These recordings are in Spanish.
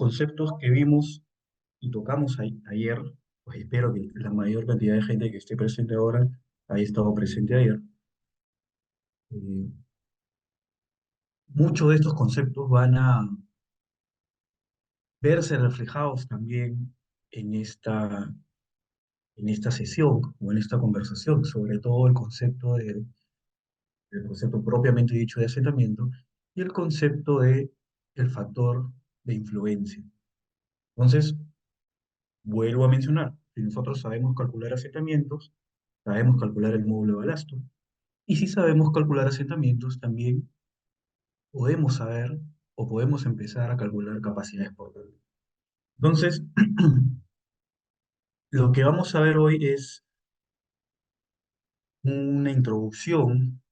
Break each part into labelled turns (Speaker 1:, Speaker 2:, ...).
Speaker 1: conceptos que vimos y tocamos ayer, pues espero que la mayor cantidad de gente que esté presente ahora haya estado presente ayer. Eh, Muchos de estos conceptos van a verse reflejados también en esta sesión o en esta conversación, sobre todo el concepto propiamente dicho de asentamiento y el concepto de el factor de influencia. Entonces, vuelvo a mencionar, si nosotros sabemos calcular asentamientos, sabemos calcular el módulo de balasto, y si sabemos calcular asentamientos, también podemos saber o podemos empezar a calcular capacidades por volumen. Entonces, lo que vamos a ver hoy es una introducción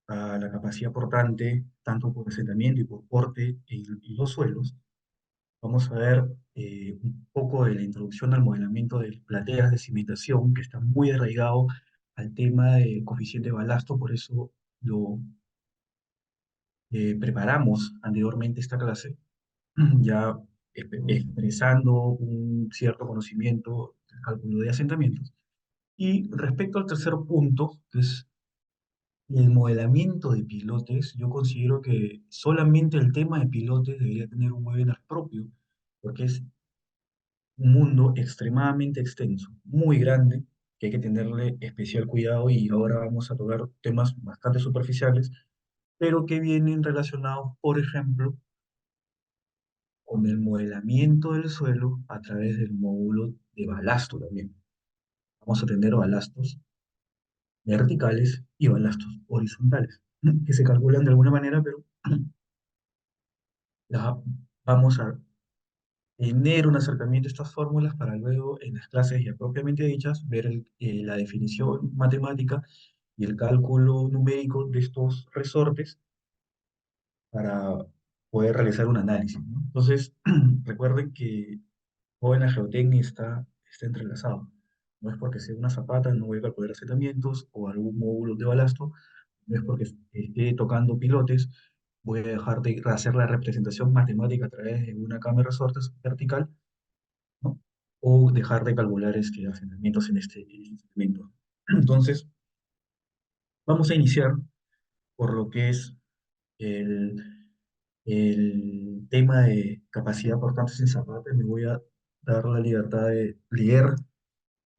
Speaker 1: a la capacidad portante, tanto por asentamiento y por porte en los suelos. Vamos a ver un poco de la introducción al modelamiento de plateas de cimentación, que está muy arraigado al tema del coeficiente de balasto, por eso lo preparamos anteriormente esta clase, ya expresando un cierto conocimiento del cálculo de asentamientos. Y respecto al tercer punto, que es el modelamiento de pilotes, yo considero que solamente el tema de pilotes debería tener un webinar propio, porque es un mundo extremadamente extenso, muy grande, que hay que tenerle especial cuidado y ahora vamos a tocar temas bastante superficiales, pero que vienen relacionados, por ejemplo, con el modelamiento del suelo a través del módulo de balasto también. Vamos a tener balastos verticales y balastos horizontales, que se calculan de alguna manera, pero la- vamos a tener un acercamiento a estas fórmulas para luego en las clases ya propiamente dichas ver la definición matemática y el cálculo numérico de estos resortes para poder realizar un análisis, ¿no? Entonces, recuerden que todo en la geotecnia está entrelazado. No es porque sea una zapata, no voy a calcular asentamientos o algún módulo de balasto, no es porque esté tocando pilotes, voy a dejar de hacer la representación matemática a través de una cámara de resortes vertical, ¿no? O dejar de calcular asentamientos en este segmento. Entonces, vamos a iniciar por lo que es el, el tema de capacidad portante sin zapata. Me voy a dar la libertad de leer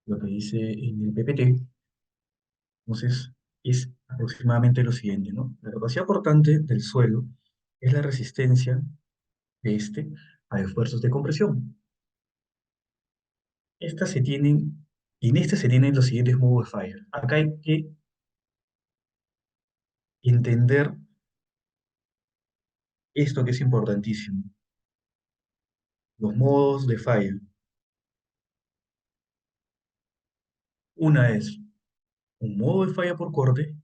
Speaker 1: lo que dice en el PPT. Entonces, es aproximadamente lo siguiente, ¿no? La capacidad portante del suelo es la resistencia de este a esfuerzos de compresión. Estas se tienen, en estas se tienen los siguientes modos de falla. Acá hay que entender esto que es importantísimo. Los modos de falla. Una es un modo de falla por corte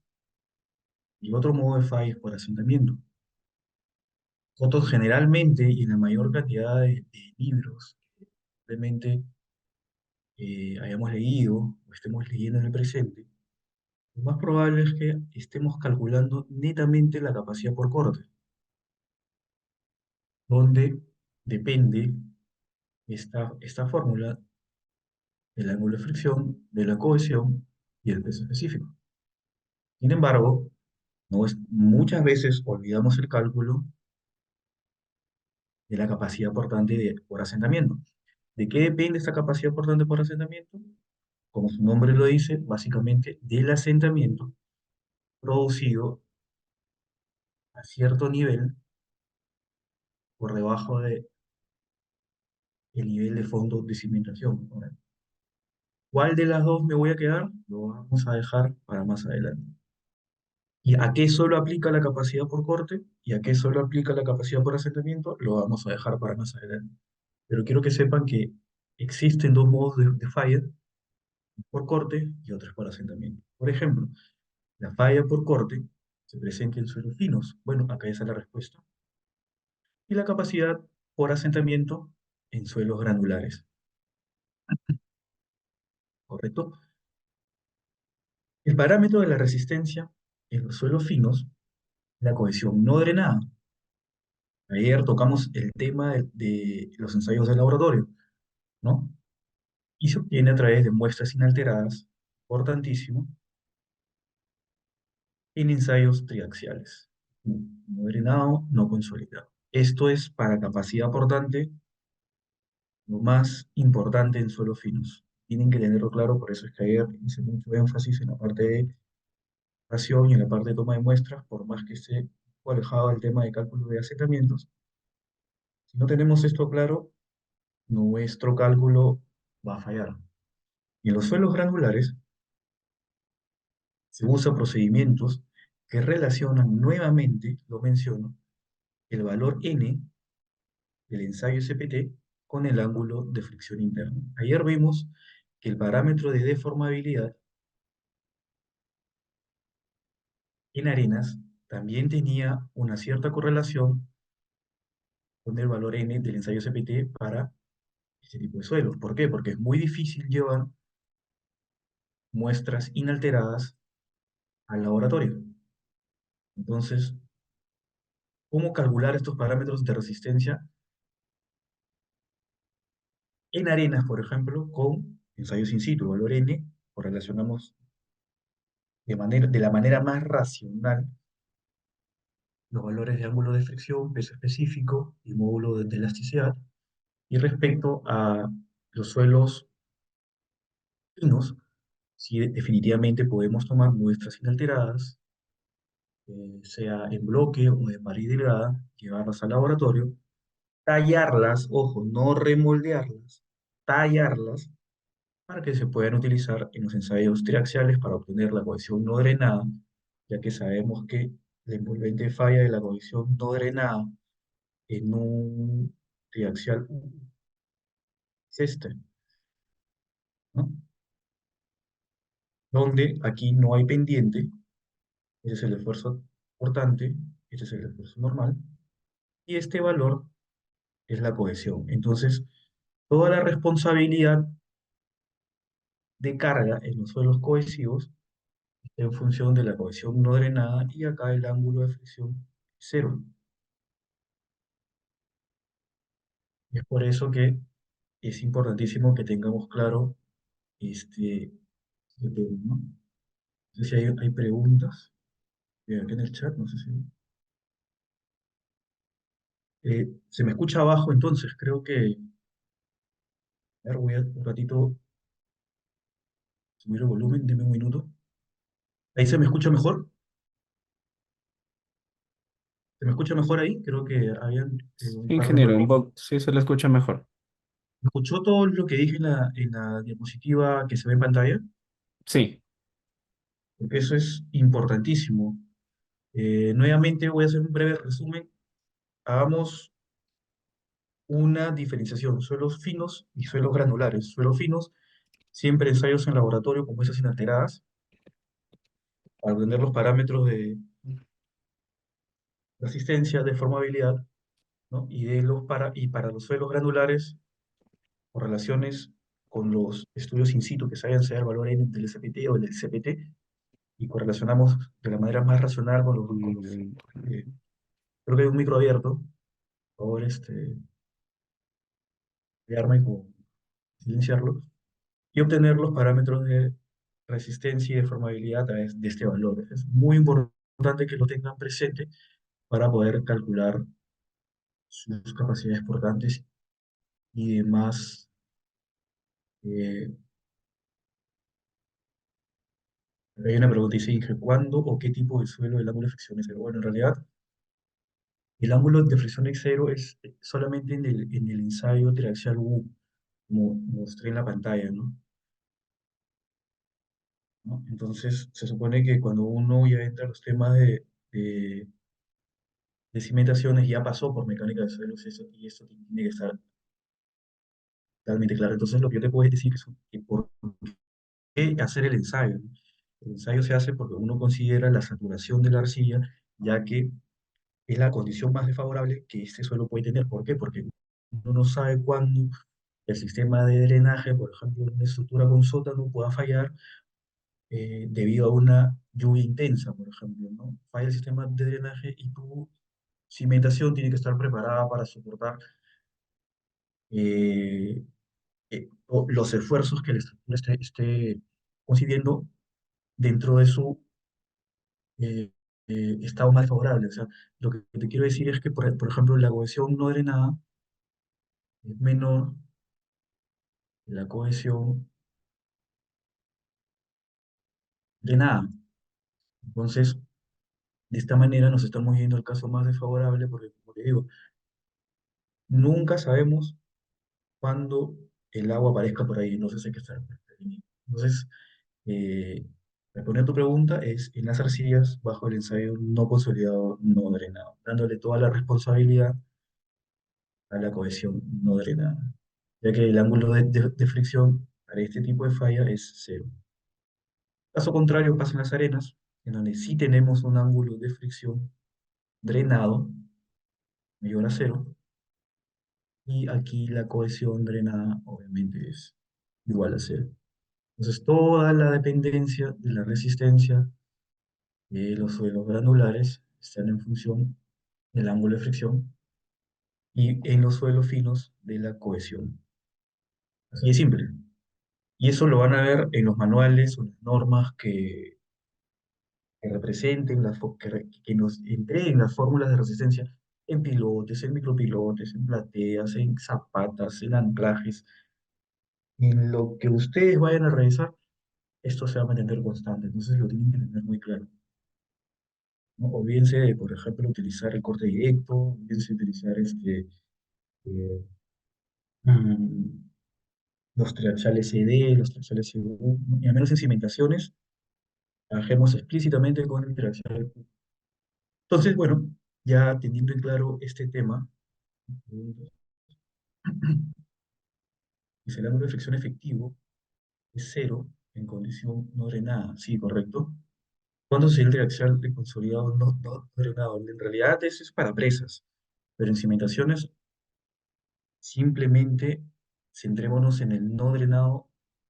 Speaker 1: y otro modo de falla es por asentamiento. Nosotros generalmente y en la mayor cantidad de libros que realmente hayamos leído o estemos leyendo en el presente, lo más probable es que estemos calculando netamente la capacidad por corte, donde depende esta fórmula del ángulo de fricción, de la cohesión y el peso específico. Sin embargo, muchas veces olvidamos el cálculo de la capacidad portante por asentamiento. ¿De qué depende esta capacidad portante por asentamiento? Como su nombre lo dice, básicamente del asentamiento producido a cierto nivel por debajo del nivel de fondo de cimentación. Ahora, ¿cuál de las dos me voy a quedar? Lo vamos a dejar para más adelante. ¿Y a qué solo aplica la capacidad por corte? ¿Y a qué solo aplica la capacidad por asentamiento? Lo vamos a dejar para más adelante. Pero quiero que sepan que existen dos modos de falla, por corte y otros por asentamiento. Por ejemplo, la falla por corte se presenta en suelos finos. Bueno, acá está la respuesta. Y la capacidad por asentamiento en suelos granulares. ¿Correcto? El parámetro de la resistencia en los suelos finos, la cohesión no drenada. Ayer tocamos el tema de los ensayos de laboratorio, ¿no? Y se obtiene a través de muestras inalteradas, importantísimo, en ensayos triaxiales, no drenado, no consolidado. Esto es para capacidad portante lo más importante en suelos finos. Tienen que tenerlo claro, por eso es que ayer hice mucho énfasis en la parte de acción y en la parte de toma de muestras, por más que esté un poco alejado del tema de cálculo de asentamientos. Si no tenemos esto claro, nuestro cálculo va a fallar. Y en los suelos granulares se usan procedimientos que relacionan nuevamente, lo menciono, el valor n del ensayo SPT con el ángulo de fricción interno. Ayer vimos que el parámetro de deformabilidad en arenas también tenía una cierta correlación con el valor n del ensayo SPT para este tipo de suelos. ¿Por qué? Porque es muy difícil llevar muestras inalteradas al laboratorio. Entonces, ¿cómo calcular estos parámetros de resistencia en arenas, por ejemplo, con ensayos in situ? Valor n, correlacionamos de la manera más racional los valores de ángulo de fricción, peso específico y módulo de elasticidad. Y respecto a los suelos finos, sí definitivamente podemos tomar muestras inalteradas, sea en bloque o de pared delgada, llevarlas al laboratorio, tallarlas, ojo, no remoldearlas, tallarlas para que se puedan utilizar en los ensayos triaxiales para obtener la cohesión no drenada, ya que sabemos que la envolvente falla de la cohesión no drenada en un triaxial es este, ¿no? Donde aquí no hay pendiente, ese es el esfuerzo portante, este es el esfuerzo normal, y este valor es la cohesión. Entonces, toda la responsabilidad de carga en los suelos cohesivos en función de la cohesión no drenada y acá el ángulo de fricción cero. Es por eso que es importantísimo que tengamos claro este tema, ¿no? No sé si hay preguntas aquí en el chat, no sé si... se me escucha abajo, entonces creo que... A ver, voy a un ratito subir el volumen, deme un minuto. ¿Ahí se me escucha mejor? ¿Se me escucha mejor ahí? Creo que habían un par de
Speaker 2: Ingeniero, un
Speaker 1: problemas.
Speaker 2: poco, sí se le escucha mejor.
Speaker 1: ¿Escuchó todo lo que dije en la diapositiva que se ve en pantalla?
Speaker 2: Sí,
Speaker 1: Porque eso es importantísimo. Nuevamente voy a hacer un breve resumen. Hagamos una diferenciación, suelos finos y suelos granulares. Suelos finos, siempre ensayos en laboratorio con muestras inalteradas para obtener los parámetros de resistencia, de formabilidad, ¿no? Y para los suelos granulares, correlaciones con los estudios in situ que saben sea el valor N del SPT o del CPT, y correlacionamos de la manera más racional eh, creo que hay un micro abierto, por favor, crearme con silenciarlo, y obtener los parámetros de resistencia y de formabilidad a través de este valor. Es muy importante que lo tengan presente para poder calcular sus capacidades portantes y demás. eh, Hay una pregunta, dice, Inge, ¿cuándo o qué tipo de suelo el ángulo de fricción es cero? Bueno, en realidad, el ángulo de fricción es cero es solamente en el ensayo triaxial U, como mostré en la pantalla, ¿no? ¿No? Entonces, se supone que cuando uno ya entra a los temas de cimentaciones, ya pasó por mecánica de suelos y esto tiene que estar totalmente claro. Entonces, lo que yo te puedo decir es que por qué hacer el ensayo, ¿no? El ensayo se hace porque uno considera la saturación de la arcilla, ya que es la condición más desfavorable que este suelo puede tener. ¿Por qué? Porque uno no sabe cuándo el sistema de drenaje, por ejemplo, una estructura con sótano pueda fallar debido a una lluvia intensa, por ejemplo, ¿no? Falla el sistema de drenaje y tú cimentación tiene que estar preparada para soportar eh, los esfuerzos que la estructura esté concibiendo dentro de su eh, estado más favorable. O sea, lo que te quiero decir es que, por ejemplo, la cohesión no drenada es menor que la cohesión drenada. Entonces, de esta manera nos estamos yendo al caso más desfavorable porque, como te digo, nunca sabemos cuándo el agua aparezca por ahí, entonces hay que estar prevenido. Entonces, eh, responder a tu pregunta es en las arcillas bajo el ensayo no consolidado, no drenado, dándole toda la responsabilidad a la cohesión no drenada, ya que el ángulo de fricción para este tipo de falla es cero. Caso contrario pasa en las arenas, en donde sí tenemos un ángulo de fricción drenado mayor a cero, y aquí la cohesión drenada obviamente es igual a cero. Entonces toda la dependencia de la resistencia de los suelos granulares están en función del ángulo de fricción y en los suelos finos de la cohesión. Así de simple. Y eso lo van a ver en los manuales o las normas que representen, que nos entreguen las fórmulas de resistencia en pilotes, en micropilotes, en plateas, en zapatas, en anclajes. En lo que ustedes vayan a realizar, esto se va a mantener constante. Entonces lo tienen que tener muy claro, ¿no? Olvídense de, por ejemplo, utilizar el corte directo, olvídense de utilizar eh, mm, los triaxiales CD, los triaxiales CU, ¿no? Y al menos en cimentaciones, trabajemos explícitamente con el triaxial. Entonces, bueno, ya teniendo en claro este tema, dice el ángulo de fricción efectivo es cero en condición no drenada. Sí, correcto. ¿Cuándo sería el triaxial de consolidado no drenado? En realidad eso es para presas, pero en cimentaciones simplemente centrémonos en el no drenado,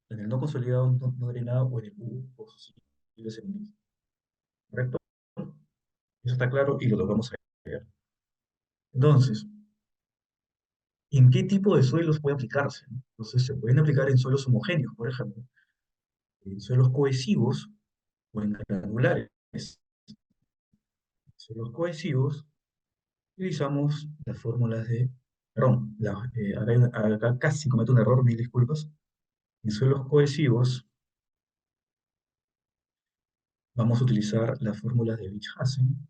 Speaker 1: en el no consolidado no drenado o en el U o sus siglas en inglés. ¿Correcto? Eso está claro y lo tocamos ayer. Entonces, ¿en qué tipo de suelos puede aplicarse? ¿No? Entonces, se pueden aplicar en suelos homogéneos, por ejemplo, en suelos cohesivos o en granulares. En suelos cohesivos utilizamos las fórmulas de, perdón, acá casi cometo un error, mil disculpas. En suelos cohesivos vamos a utilizar las fórmulas de Beach-Hassen.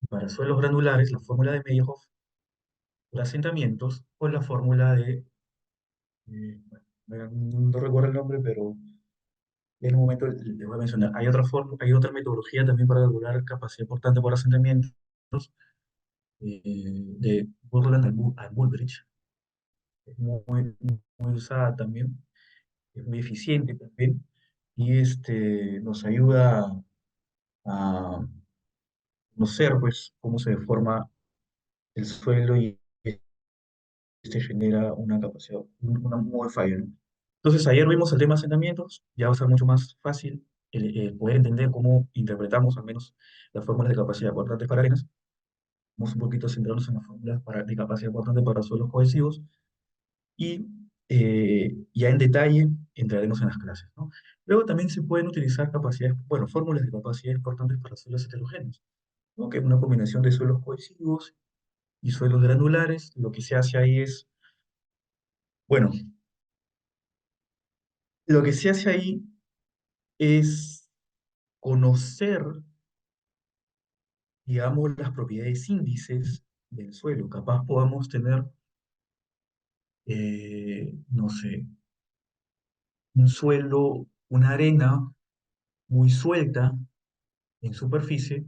Speaker 1: Para suelos granulares, la fórmula de Meyerhoff. Para asentamientos, con la fórmula de, bueno, no recuerdo el nombre, pero en un momento les voy a mencionar. Hay otra metodología también para calcular capacidad portante por asentamientos, de Borland and Bullrich. Es muy usada también, es muy eficiente también, y nos ayuda a conocer pues, cómo se deforma el suelo y genera una capacidad, un modo de fallo, ¿no? Entonces, ayer vimos el tema de asentamientos, ya va a ser mucho más fácil poder entender cómo interpretamos al menos las fórmulas de capacidad portante para arenas. Vamos un poquito a centrarnos en las fórmulas de capacidad portante para suelos cohesivos y ya en detalle entraremos en las clases, ¿no? Luego también se pueden utilizar capacidades, bueno, fórmulas de capacidades portantes para suelos heterogéneos, ¿no? Que es una combinación de suelos cohesivos y suelos granulares. Lo que se hace ahí es, bueno, lo que se hace ahí es conocer, digamos, las propiedades índices del suelo. Capaz podamos tener, no sé, un suelo, una arena muy suelta en superficie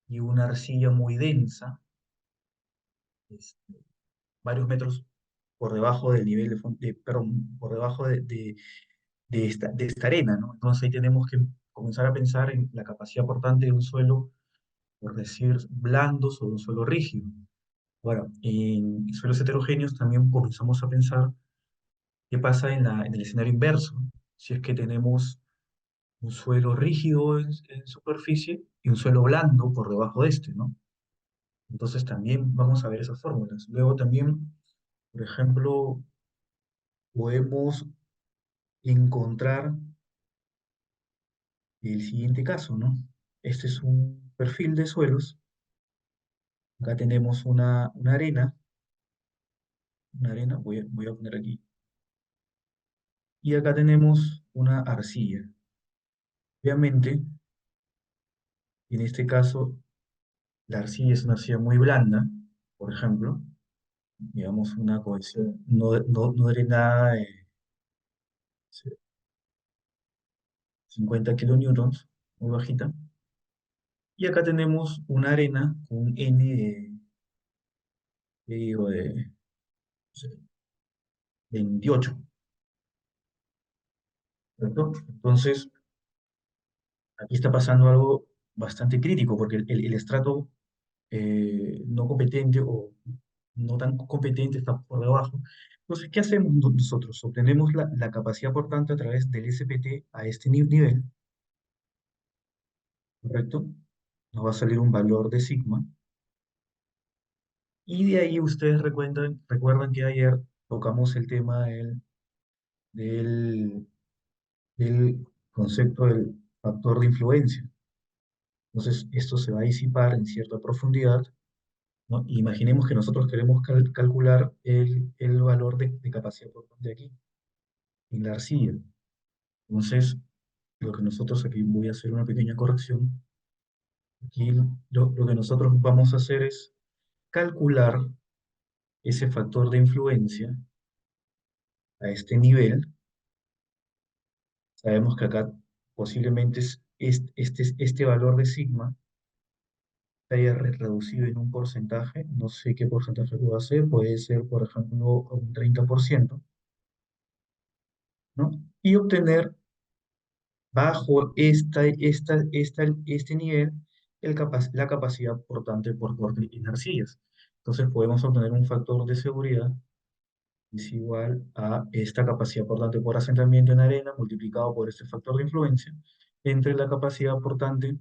Speaker 1: y una arcilla muy densa, este, varios metros por debajo del nivel perdón, por debajo de esta arena, ¿no? Entonces ahí tenemos que comenzar a pensar en la capacidad portante de un suelo, por decir, blando sobre un suelo rígido. Bueno, en suelos heterogéneos también comenzamos a pensar qué pasa en el escenario inverso. Si es que tenemos un suelo rígido en superficie y un suelo blando por debajo de este, ¿no? Entonces también vamos a ver esas fórmulas. Luego también, por ejemplo, podemos encontrar el siguiente caso, ¿no? Este es un perfil de suelos. Acá tenemos una arena, voy a poner aquí, y acá tenemos una arcilla. Obviamente, en este caso, la arcilla es una arcilla muy blanda, por ejemplo, digamos una cohesión no drenada de 50 kilonewtons, muy bajita. Y acá tenemos una arena con un N de, no sé, 28, ¿correcto? Entonces, aquí está pasando algo bastante crítico, porque el estrato no competente o no tan competente está por debajo. Entonces, ¿qué hacemos nosotros? Obtenemos la capacidad portante a través del SPT a este nivel, ¿correcto? Nos va a salir un valor de sigma. Y de ahí ustedes recuerdan que ayer tocamos el tema del, del concepto del factor de influencia. Entonces, esto se va a disipar en cierta profundidad, ¿no? Imaginemos que nosotros queremos calcular el valor de capacidad portante aquí, en la arcilla. Entonces, lo que nosotros aquí voy a hacer una pequeña corrección. Aquí lo que nosotros vamos a hacer es calcular ese factor de influencia a este nivel. Sabemos que acá posiblemente este valor de sigma se haya reducido en un porcentaje, no sé qué porcentaje puede ser, puede ser, por ejemplo, un 30%, ¿no? Y obtener bajo este nivel la capacidad portante por corte en arcillas. Entonces podemos obtener un factor de seguridad que es igual a esta capacidad portante por asentamiento en arena multiplicado por este factor de influencia entre la capacidad portante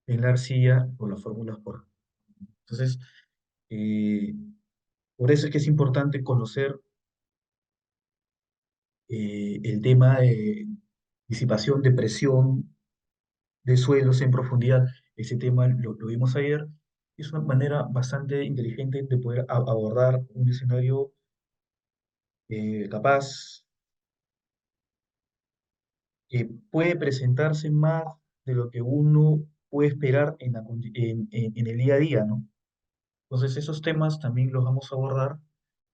Speaker 1: en la arcilla por las fórmulas por. Entonces, eh, por eso es que es importante conocer el tema de disipación de presión de suelos en profundidad. Ese tema lo vimos ayer. Es una manera bastante inteligente de poder abordar un escenario capaz que puede presentarse más de lo que uno puede esperar en el día a día, ¿no? Entonces, esos temas también los vamos a abordar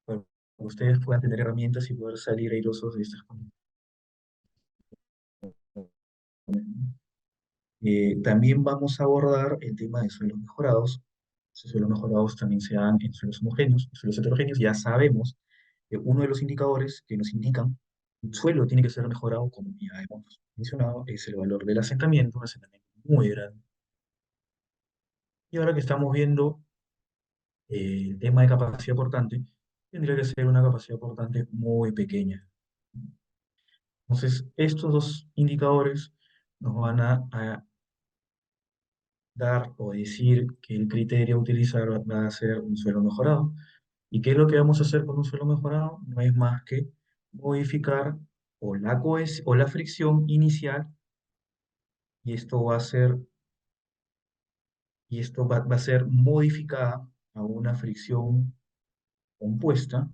Speaker 1: para que ustedes puedan tener herramientas y poder salir airosos de estas condiciones. También vamos a abordar el tema de suelos mejorados. Esos suelos mejorados también se dan en suelos homogéneos, en suelos heterogéneos. Ya sabemos que uno de los indicadores que nos indican que un suelo tiene que ser mejorado, como ya hemos mencionado, es el valor del asentamiento, un asentamiento muy grande. Y ahora que estamos viendo el tema de capacidad portante, tendría que ser una capacidad portante muy pequeña. Entonces, estos dos indicadores nos van a dar o decir que el criterio a utilizar va a ser un suelo mejorado. ¿Y qué es lo que vamos a hacer con un suelo mejorado? No es más que modificar o la fricción inicial y esto va a ser, va a ser modificada a una fricción compuesta,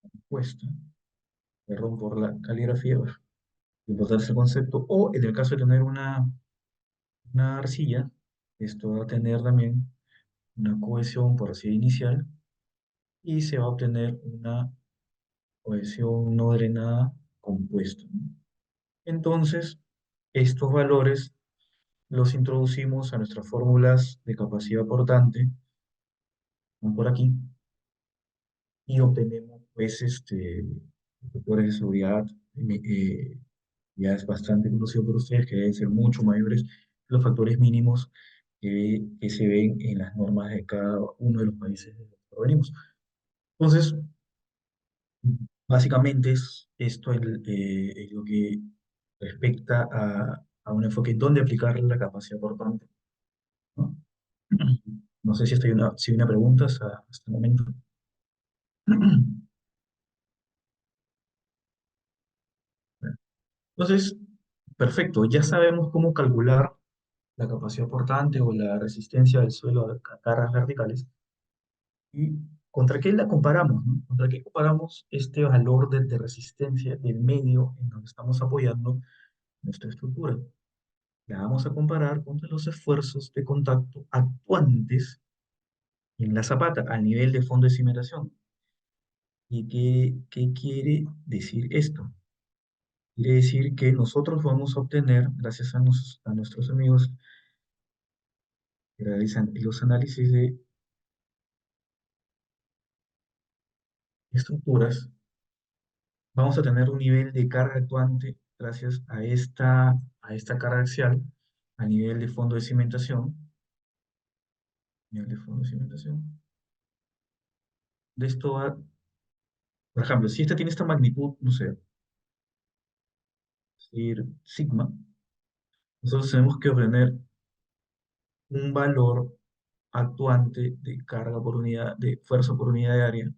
Speaker 1: compuesta, perdón por la caligrafía, importante ese concepto, o en el caso de tener una arcilla, esto va a tener también una cohesión por así inicial y se va a obtener una cohesión no drenada compuesta, ¿no? Entonces, estos valores los introducimos a nuestras fórmulas de capacidad portante, van por aquí, y obtenemos, pues, factores de seguridad, ya es bastante conocido por ustedes, que deben ser mucho mayores que los factores mínimos que se ven en las normas de cada uno de los países de los que provenimos. Entonces, básicamente es esto lo que respecta a un enfoque en dónde aplicar la capacidad portante, ¿no? No sé si hay una pregunta hasta el momento. Entonces, perfecto, ya sabemos cómo calcular la capacidad portante o la resistencia del suelo a cargas verticales. ¿Y contra qué la comparamos, no? ¿Contra qué comparamos este valor de resistencia del medio en donde estamos apoyando nuestra estructura? La vamos a comparar contra los esfuerzos de contacto actuantes en la zapata al nivel de fondo de cimentación. ¿Y qué quiere decir esto? Quiere decir que nosotros vamos a obtener, gracias a nuestros amigos que realizan los análisis de estructuras, vamos a tener un nivel de carga actuante gracias a esta carga axial a nivel de fondo de cimentación, nivel de fondo de cimentación. De esto va, por ejemplo, si esta tiene esta magnitud, no sé, decir sigma, nosotros tenemos que obtener un valor actuante de carga por unidad, de fuerza por unidad de área,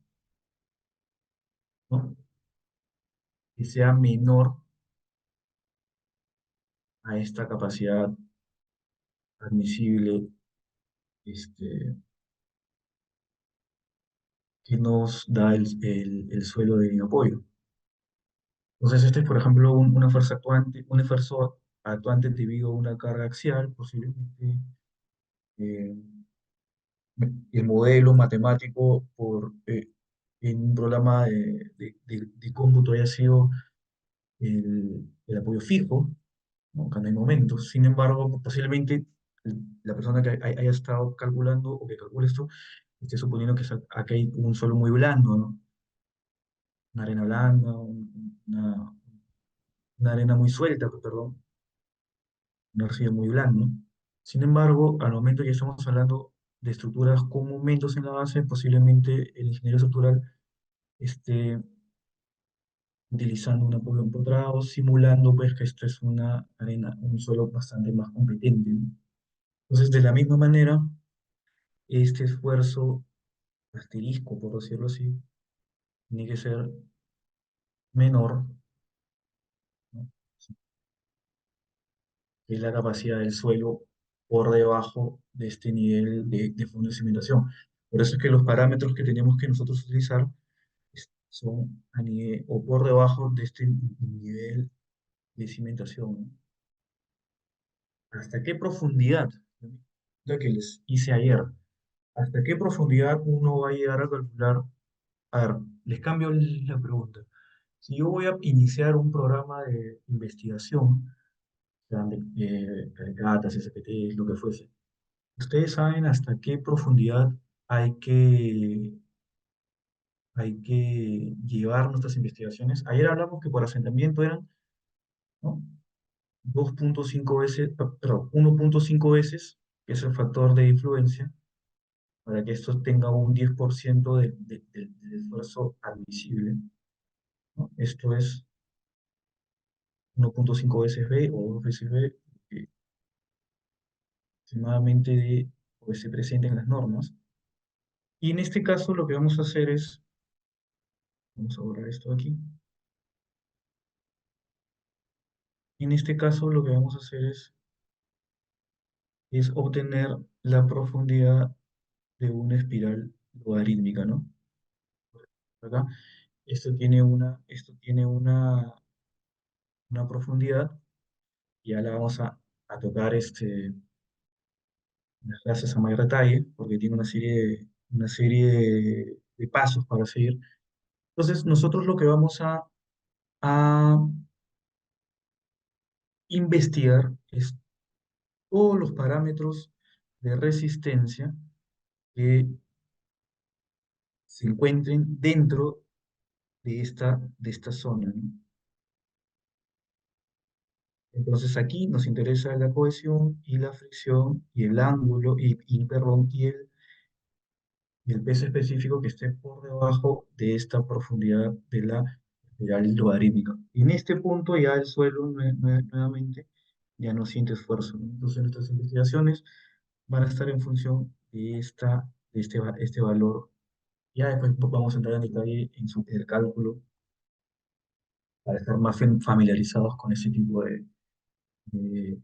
Speaker 1: ¿no? Que sea menor a esta capacidad admisible este, que nos da el suelo de apoyo. Entonces, este es, por ejemplo, una fuerza actuante, un esfuerzo actuante debido a una carga axial, posiblemente eh, el modelo matemático en un programa de cómputo haya sido el apoyo fijo, ¿no? Cuando hay momentos. Sin embargo, posiblemente la persona que haya estado calculando o que calcule esto esté suponiendo que acá hay un suelo muy blando, ¿no? Una arena blanda, una, una arena muy suelta, perdón, un arcilla muy blando. Sin embargo, al momento que estamos hablando de estructuras con momentos en la base, posiblemente el ingeniero estructural esté utilizando un apoyo empotrado, simulando pues que esto es una arena, un suelo bastante más competente, ¿no? Entonces, de la misma manera, este esfuerzo asterisco, por decirlo así, tiene que ser menor, ¿no? Que es la capacidad del suelo por debajo de este nivel de fondo de cimentación. Por eso es que los parámetros que tenemos que nosotros utilizar son a nivel, o por debajo de este nivel de cimentación, ¿no? ¿Hasta qué profundidad? La que les hice ayer. ¿Hasta qué profundidad uno va a llegar a calcular? A ver, les cambio la pregunta. Si yo voy a iniciar un programa de investigación, sean catas, SPT, lo que fuese, ¿ustedes saben hasta qué profundidad hay que, hay que llevar nuestras investigaciones? Ayer hablamos que por asentamiento eran, ¿no? 2.5 veces, perdón, 1.5 veces, que es el factor de influencia, para que esto tenga un 10% del esfuerzo admisible, ¿no? Esto es 1.5 veces B o 2 veces B, aproximadamente pues, se presenta en las normas. Y en este caso lo que vamos a hacer es, vamos a borrar esto de aquí. En este caso lo que vamos a hacer es obtener la profundidad de una espiral logarítmica, ¿no? Acá, esto tiene una profundidad, y ya la vamos a tocar en las clases a mayor detalle, porque tiene una serie de pasos para seguir. Entonces, nosotros lo que vamos a investigar es todos los parámetros de resistencia que se encuentren dentro de esta zona, ¿no? Entonces aquí nos interesa la cohesión y la fricción y el ángulo perdón, y el peso específico que esté por debajo de esta profundidad de la ya el logarítmica. En este punto ya el suelo nuevamente ya no siente esfuerzo, ¿no? Entonces nuestras investigaciones van a estar en función de, este valor. Ya después vamos a entrar en detalle en el cálculo para estar más familiarizados con ese tipo de, de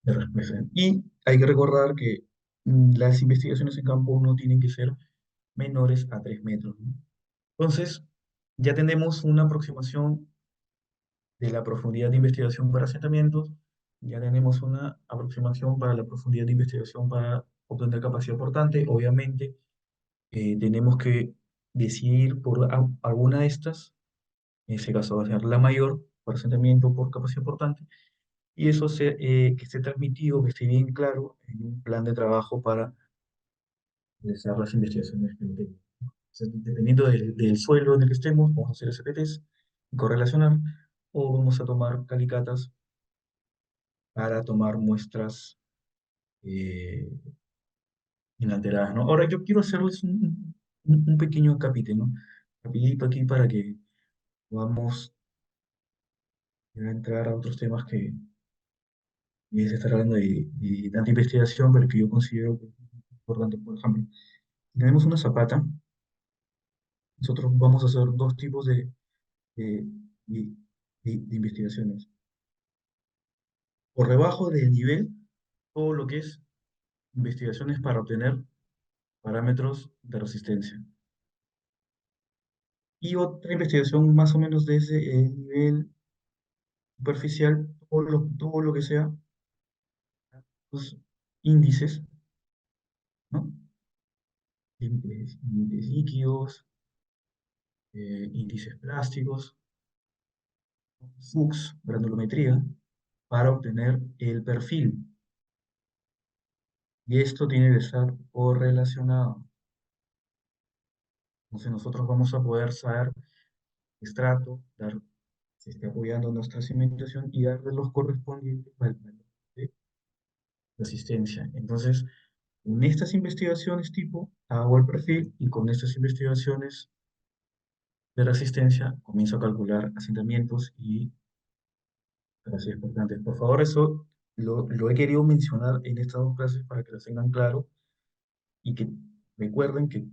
Speaker 1: respuestas. Y hay que recordar que las investigaciones en campo no tienen que ser menores a 3 metros, ¿no? Entonces, ya tenemos una aproximación de la profundidad de investigación para asentamientos, ya tenemos una aproximación para la profundidad de investigación para obtener capacidad portante. Obviamente, tenemos que decidir por alguna de estas, en ese caso va a ser la mayor por asentamiento por capacidad portante, y eso que esté transmitido, que esté bien claro en un plan de trabajo para realizar las investigaciones que tenemos. Entonces, dependiendo del suelo en el que estemos, vamos a hacer SPTs, correlacionar, o vamos a tomar calicatas para tomar muestras eh, inalteradas, ¿no? Ahora yo quiero hacerles un pequeño capítulo, ¿no? Rapidito aquí para que podamos ya entrar a otros temas que es estar hablando de tanta investigación, pero que yo considero que es importante. Por ejemplo, si tenemos una zapata, nosotros vamos a hacer dos tipos de, de- de investigaciones. Por debajo del nivel, todo lo que es investigaciones para obtener parámetros de resistencia. Y otra investigación más o menos de ese nivel superficial, todo lo que sea los índices, ¿no? Índices líquidos, índices plásticos, Fuchs, granulometría, para obtener el perfil. Y esto tiene que estar correlacionado. Entonces nosotros vamos a poder saber estrato, se esté apoyando nuestra cimentación y darle los correspondientes valores de resistencia. Entonces, con estas investigaciones tipo, hago el perfil y con estas investigaciones de resistencia comienzo a calcular asentamientos y capacidades importantes. Por favor, eso lo he querido mencionar en estas dos clases para que lo tengan claro y que recuerden que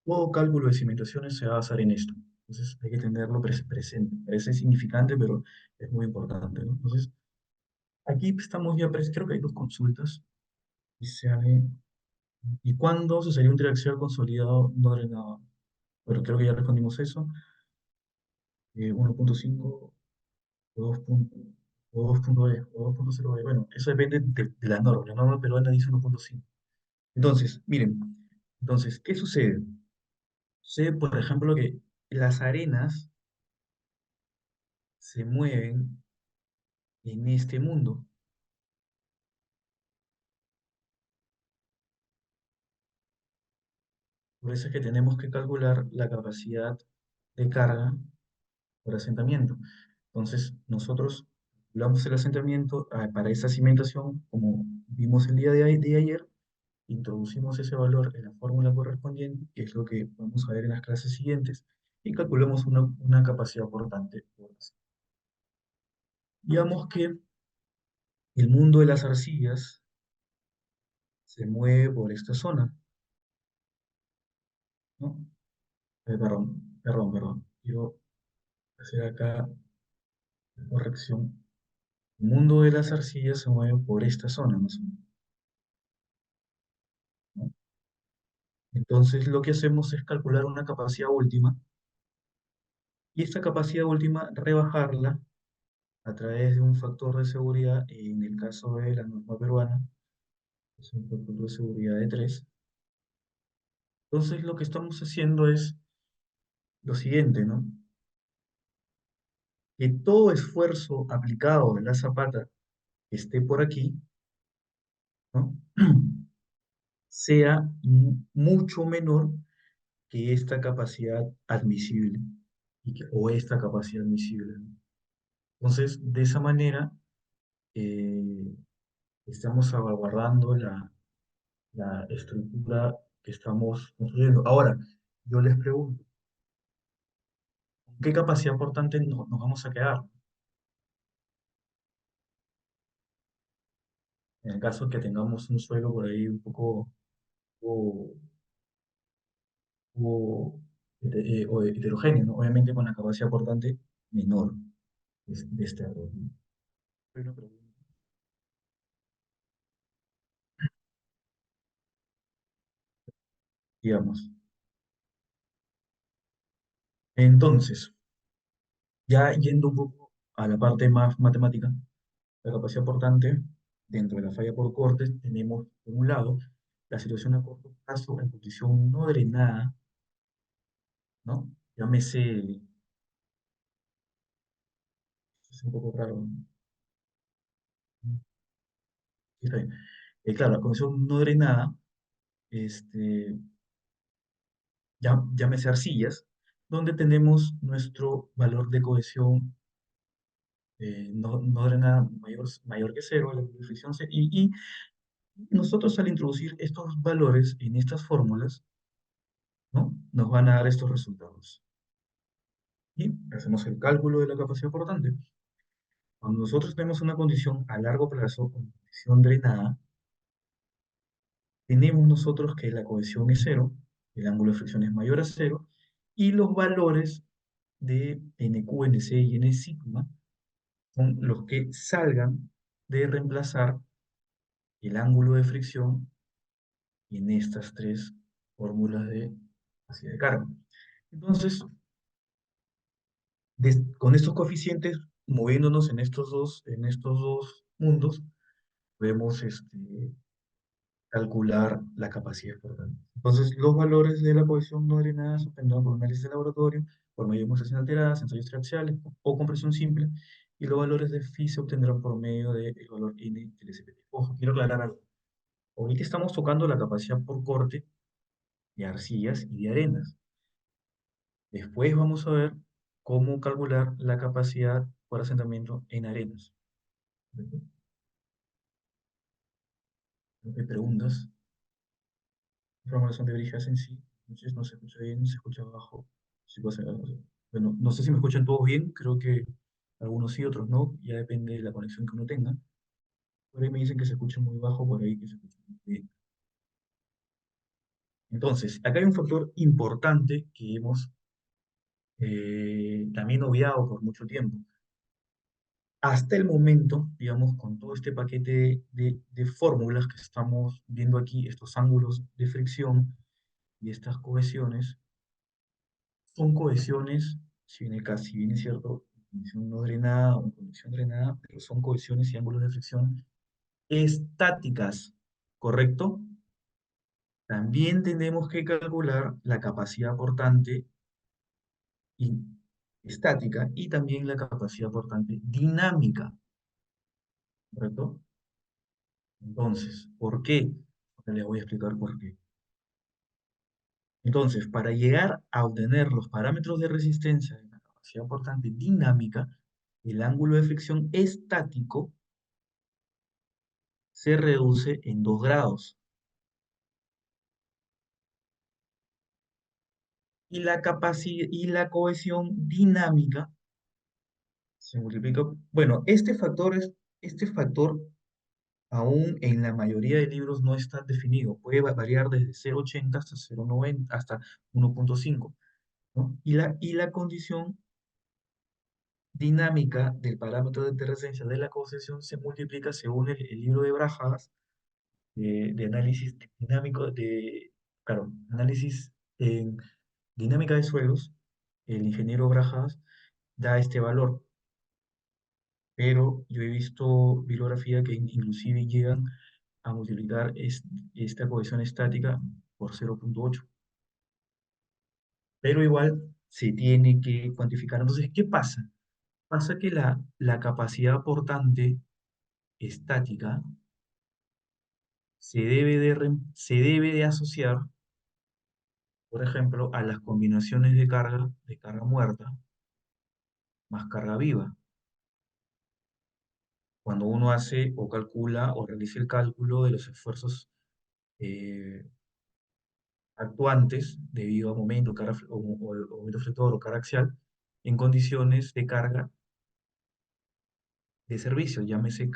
Speaker 1: todo cálculo de cimentaciones se va a basar en esto. Entonces hay que tenerlo presente. Parece insignificante, pero es muy importante, ¿no? Entonces, aquí estamos ya, creo que hay dos consultas. ¿Y cuándo sucedería un triaxial consolidado no drenado? Bueno, creo que ya respondimos eso. 1.5 o 2.10 o 2.0. Bueno, eso depende de la norma. La norma peruana dice 1.5. Entonces, miren, entonces, ¿qué sucede? Sucede, por ejemplo, que las arenas se mueven en este mundo. Por eso es que tenemos que calcular la capacidad de carga por asentamiento. Entonces, nosotros calculamos el asentamiento para esa cimentación, como vimos el día de ayer, introducimos ese valor en la fórmula correspondiente, que es lo que vamos a ver en las clases siguientes, y calculamos una capacidad portante. Digamos que el mundo de las arcillas se mueve por esta zona, ¿no? Perdón. Quiero hacer acá la corrección. El mundo de las arcillas se mueve por esta zona, más o menos, ¿no? Entonces, lo que hacemos es calcular una capacidad última, y esta capacidad última rebajarla a través de un factor de seguridad, en el caso de la norma peruana, es un factor de seguridad de 3. Entonces lo que estamos haciendo es lo siguiente, ¿no? Que todo esfuerzo aplicado en la zapata que esté por aquí, ¿no? sea mucho menor que esta capacidad admisible, o esta capacidad admisible, ¿no? Entonces, de esa manera, eh, estamos salvaguardando la estructura que estamos construyendo. Ahora, yo les pregunto, ¿Qué capacidad portante nos vamos a quedar? En el caso que tengamos un suelo por ahí un poco, poco, o heterogéneo, ¿no? Obviamente con la capacidad portante menor de este árbol, ¿no? Pero, digamos. Entonces, ya yendo un poco a la parte más matemática, la capacidad portante, dentro de la falla por cortes, tenemos, por un lado, la situación a corto plazo en condición no drenada, ¿no? Llámese, es un poco raro, ¿no? Sí, está bien. Claro, la condición no drenada, este, llámese arcillas, donde tenemos nuestro valor de cohesión no drenada mayor que cero, la fricción y nosotros al introducir estos valores en estas fórmulas, ¿no? Nos van a dar estos resultados. Y hacemos el cálculo de la capacidad portante. Cuando nosotros tenemos una condición a largo plazo, con condición drenada, tenemos nosotros que la cohesión es cero, el ángulo de fricción es mayor a cero, y los valores de NQ, NC y N sigma son los que salgan de reemplazar el ángulo de fricción en estas tres fórmulas de capacidad de carga. Entonces, con estos coeficientes, moviéndonos en estos dos mundos, podemos calcular la capacidad portante. Entonces, los valores de la cohesión no drenada se obtendrán por análisis de laboratorio, por medio de demostraciones alteradas, ensayos triaxiales o compresión simple, y los valores de phi se obtendrán por medio del valor n del SPT. Ojo, quiero aclarar algo. Ahorita estamos tocando la capacidad por corte de arcillas y de arenas. Después vamos a ver cómo calcular la capacidad por asentamiento en arenas. ¿Me preguntas? Formulación de Brijas en sí. Entonces no se escucha bien, se escucha bajo. Sí, bueno, no sé si me escuchan todos bien, creo que algunos sí, otros no, ya depende de la conexión que uno tenga. Por ahí me dicen que se escucha muy bajo, por ahí que se escucha muy bien. Entonces, acá hay un factor importante que hemos también obviado por mucho tiempo. Hasta el momento, digamos, con todo este paquete de fórmulas que estamos viendo aquí, estos ángulos de fricción y estas cohesiones, son cohesiones, si bien es cierto, condición no drenada o condición drenada, pero son cohesiones y ángulos de fricción estáticas, ¿correcto? También tenemos que calcular la capacidad portante y- estática y también la capacidad portante dinámica, ¿correcto? Entonces, ¿por qué? Ahora les voy a explicar por qué. Entonces, para llegar a obtener los parámetros de resistencia de la capacidad portante dinámica, el ángulo de fricción estático se reduce en 2 grados. Y la capacidad y la cohesión dinámica se multiplica. Bueno, este factor aún en la mayoría de libros no está definido. Puede variar desde 0,80 hasta 0,90 hasta 1,5, ¿no? Y la condición dinámica del parámetro de resistencia de la cohesión se multiplica según el libro de Brajas de análisis dinámico claro, análisis en dinámica de suelos, el ingeniero Brajas da este valor, pero yo he visto bibliografía que inclusive llegan a multiplicar esta cohesión estática por 0,8, pero igual se tiene que cuantificar. Entonces, ¿qué pasa? Pasa que la capacidad portante estática se debe de asociar, por ejemplo, a las combinaciones de carga muerta más carga viva. Cuando uno hace o calcula o realiza el cálculo de los esfuerzos eh, actuantes debido a momento, o momento flector o carga axial, en condiciones de carga de servicio, llámese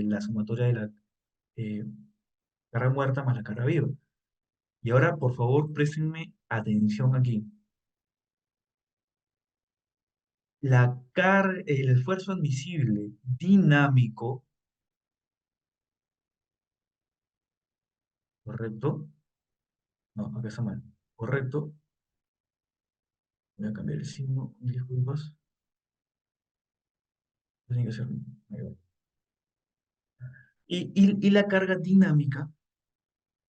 Speaker 1: la sumatoria de la eh, carga muerta más la carga viva. Y ahora, por favor, préstenme atención aquí. El esfuerzo admisible dinámico, ¿correcto? No, acá está mal. ¿Correcto? Voy a cambiar el signo, disculpas. Tiene que ser. Ahí va. Y la carga dinámica,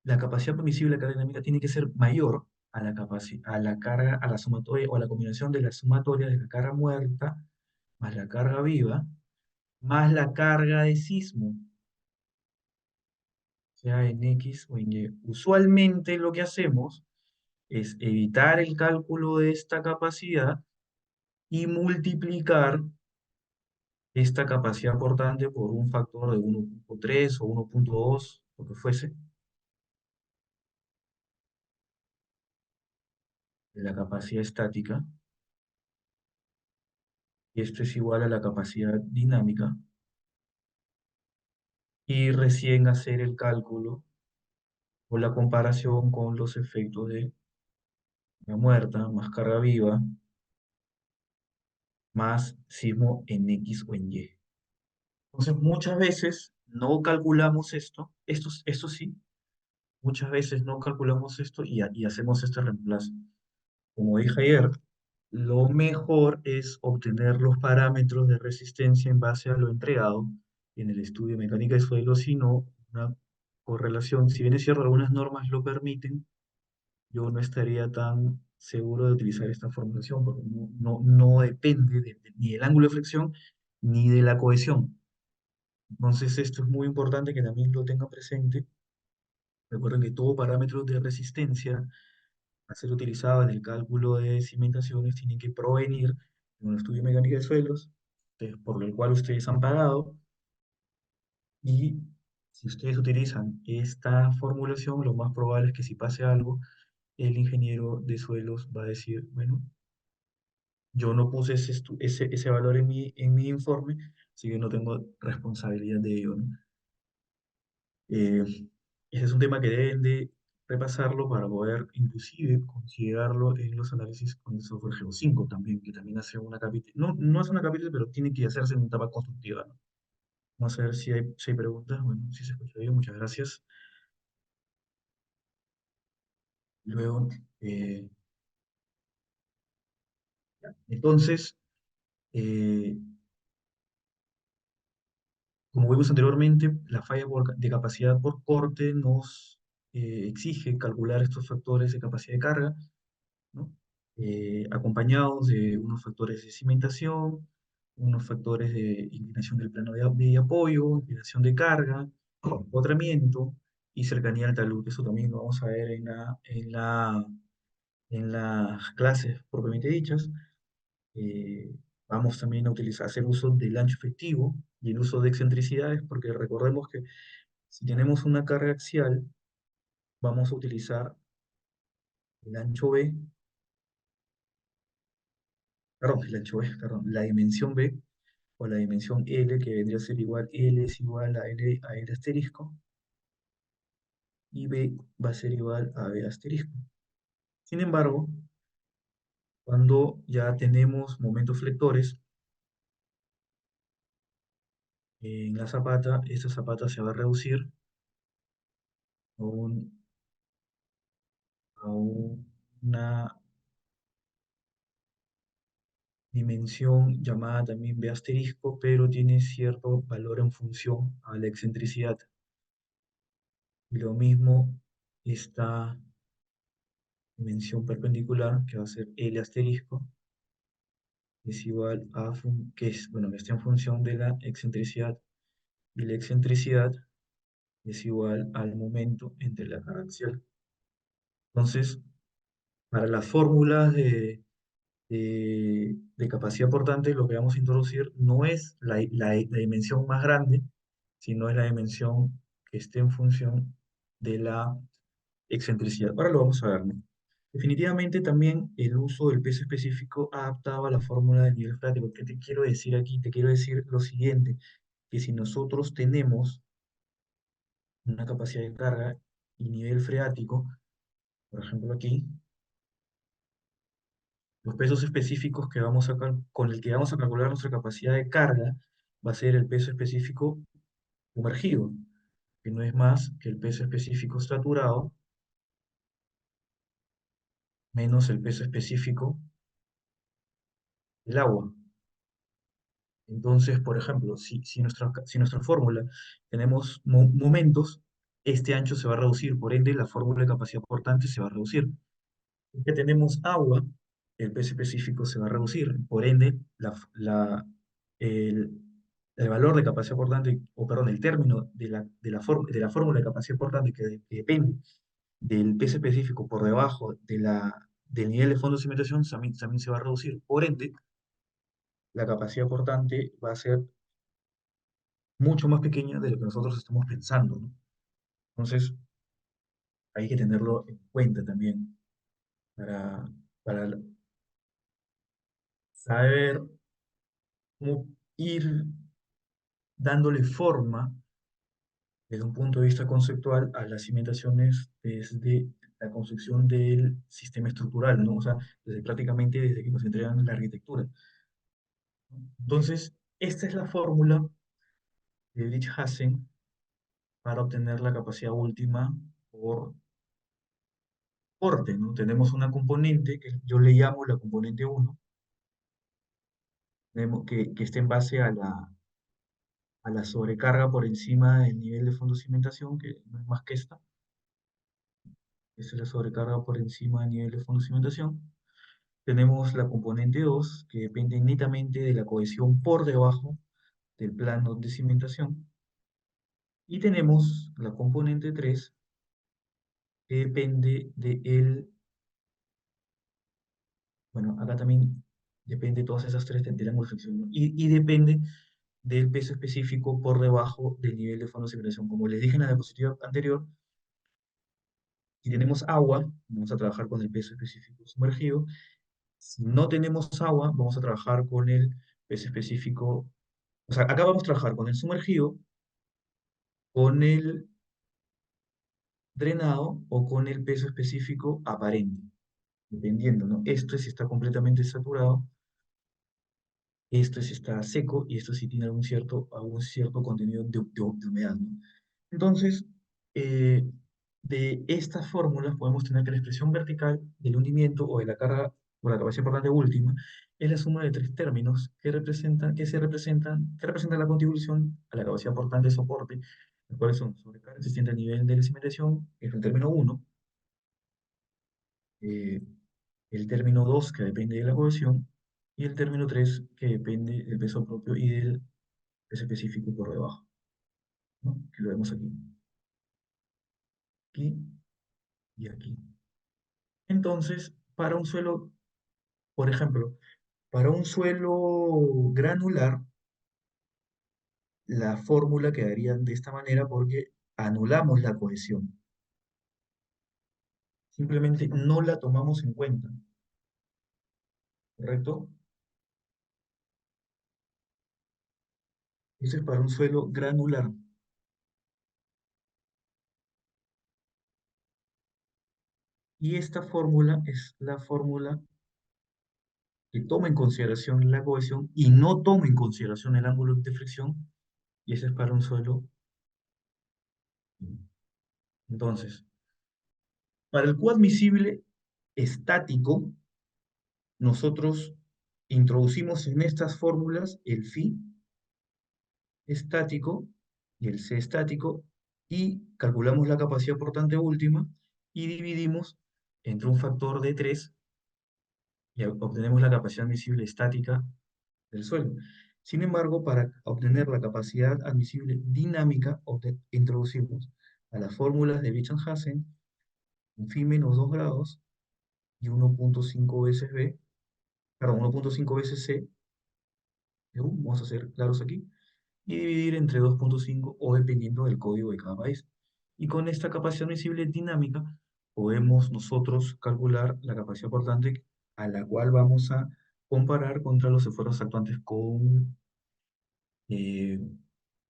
Speaker 1: la capacidad permisible de la carga dinámica tiene que ser mayor a la carga, a la sumatoria o a la combinación de la sumatoria de la carga muerta más la carga viva más la carga de sismo, sea en X o en Y. Usualmente lo que hacemos es evitar el cálculo de esta capacidad y multiplicar esta capacidad portante por un factor de 1,3 o 1,2, lo que fuese, de la capacidad estática, y esto es igual a la capacidad dinámica, y recién hacer el cálculo o la comparación con los efectos de la muerta más carga viva más sismo en X o en Y. Entonces, muchas veces no calculamos esto sí, muchas veces no calculamos esto y hacemos este reemplazo. Como dije ayer, lo mejor es obtener los parámetros de resistencia en base a lo entregado en el estudio de mecánica de suelos, sino una correlación. Si bien es cierto, algunas normas lo permiten, yo no estaría tan seguro de utilizar esta formulación, porque no depende ni del ángulo de flexión ni de la cohesión. Entonces, esto es muy importante que también lo tengan presente. Recuerden que todo parámetro de resistencia a ser utilizado en el cálculo de cimentaciones tiene que provenir de un estudio de mecánica de suelos, por el cual ustedes han pagado. Y si ustedes utilizan esta formulación, lo más probable es que si pase algo, el ingeniero de suelos va a decir, bueno, yo no puse ese valor en mi informe, así que no tengo responsabilidad de ello, ¿no? Eh, Ese es un tema que deben de repasarlo para poder inclusive considerarlo en los análisis con el software Geo 5 también, que también hace una capítulo, no es una capítulo, pero tiene que hacerse en una etapa constructiva, ¿no? Vamos a ver si hay preguntas. Bueno, si se escucha bien, muchas gracias. Luego, eh, entonces, eh, como vimos anteriormente, la falla de capacidad por corte nos exige calcular estos factores de capacidad de carga, ¿no? Acompañados de unos factores de cimentación, unos factores de inclinación del plano de apoyo, inclinación de carga, empotramiento y cercanía al talud. Eso también lo vamos a ver en las clases propiamente dichas. Eh, Vamos también a hacer uso del ancho efectivo y el uso de excentricidades, porque recordemos que si tenemos una carga axial, vamos a utilizar el ancho B, perdón, el ancho B, perdón, la dimensión B o la dimensión L, que vendría a ser igual, L es igual a L asterisco, y B va a ser igual a B asterisco. Sin embargo, cuando ya tenemos momentos flectores en la zapata, esta zapata se va a reducir a, a una dimensión llamada también B asterisco, pero tiene cierto valor en función a la excentricidad. Y lo mismo esta dimensión perpendicular, que va a ser L asterisco, es igual a, bueno, que está en función de la excentricidad. Y la excentricidad es igual al momento entre la carga axial. Entonces, para las fórmulas de capacidad portante, lo que vamos a introducir no es la dimensión más grande, sino es la dimensión que esté en función de la excentricidad. Ahora lo vamos a ver, ¿no? Definitivamente también el uso del peso específico adaptado a la fórmula del nivel freático. ¿Qué te quiero decir aquí? Te quiero decir lo siguiente, que si nosotros tenemos una capacidad de carga y nivel freático, por ejemplo aquí, los pesos específicos que con el que vamos a calcular nuestra capacidad de carga va a ser el peso específico sumergido, que no es más que el peso específico saturado menos el peso específico del agua. Entonces, por ejemplo, si nuestra fórmula tenemos momentos, este ancho se va a reducir, por ende la fórmula de capacidad portante se va a reducir. Si que tenemos agua, el peso específico se va a reducir, por ende el, el valor de capacidad portante, o perdón, el término de la fórmula de capacidad portante que depende del peso específico por debajo del nivel de fondo de cimentación también se va a reducir. Por ende, la capacidad portante va a ser mucho más pequeña de lo que nosotros estamos pensando, ¿no? Entonces, hay que tenerlo en cuenta también para, para saber cómo ir dándole forma desde un punto de vista conceptual a las cimentaciones desde la construcción del sistema estructural, ¿no? O sea, prácticamente desde que nos entregan la arquitectura. Entonces, esta es la fórmula de Bridge-Hassen para obtener la capacidad última por porte, ¿no? Tenemos una componente que yo le llamo la componente uno, que está en base a la sobrecarga por encima del nivel de fondo de cimentación, que no es más que esta. Esta es la sobrecarga por encima del nivel de fondo de cimentación. Tenemos la componente 2 que depende netamente de la cohesión por debajo del plano de cimentación. Y tenemos la componente 3 que depende de bueno, acá también depende de todas esas tres del ángulo de flexión, ¿no? Y depende del peso específico por debajo del nivel de fondo de cimentación. Como les dije en la diapositiva anterior, si tenemos agua, vamos a trabajar con el peso específico sumergido. Si no tenemos agua, vamos a trabajar con el peso específico, o sea, acá vamos a trabajar con el sumergido, con el drenado o con el peso específico aparente, dependiendo, ¿no? Esto es si está completamente saturado, esto es si está seco y esto sí tiene algún cierto contenido de humedad, ¿no? Entonces, eh, de estas fórmulas podemos tener que la expresión vertical del hundimiento o de la carga o la capacidad portante última es la suma de tres términos que representan la contribución a la capacidad portante de soporte, los cuales son sobrecarga existente a nivel de la cimentación, que es el término uno, eh, el término 2 que depende de la cohesión, y el término 3 que depende del peso propio y del peso específico por debajo, ¿no? Que lo vemos aquí, aquí y aquí. Entonces, para un suelo, por ejemplo, para un suelo granular, la fórmula quedaría de esta manera porque anulamos la cohesión. Simplemente no la tomamos en cuenta, ¿correcto? Eso es para un suelo granular. Y esta fórmula es la fórmula que toma en consideración la cohesión y no toma en consideración el ángulo de fricción, y ese es para un suelo. Entonces, para el coadmisible estático, nosotros introducimos en estas fórmulas el phi estático y el c estático y calculamos la capacidad portante última y dividimos entre un factor de 3 y obtenemos la capacidad admisible estática del suelo. Sin embargo, para obtener la capacidad admisible dinámica, introducimos a las fórmulas de Bichan-Hassen un phi menos 2 grados y 1.5 veces B, perdón, 1.5 veces C, vamos a ser claros aquí, y dividir entre 2.5 o dependiendo del código de cada país. Y con esta capacidad admisible dinámica podemos nosotros calcular la capacidad portante a la cual vamos a comparar contra los esfuerzos actuantes con eh,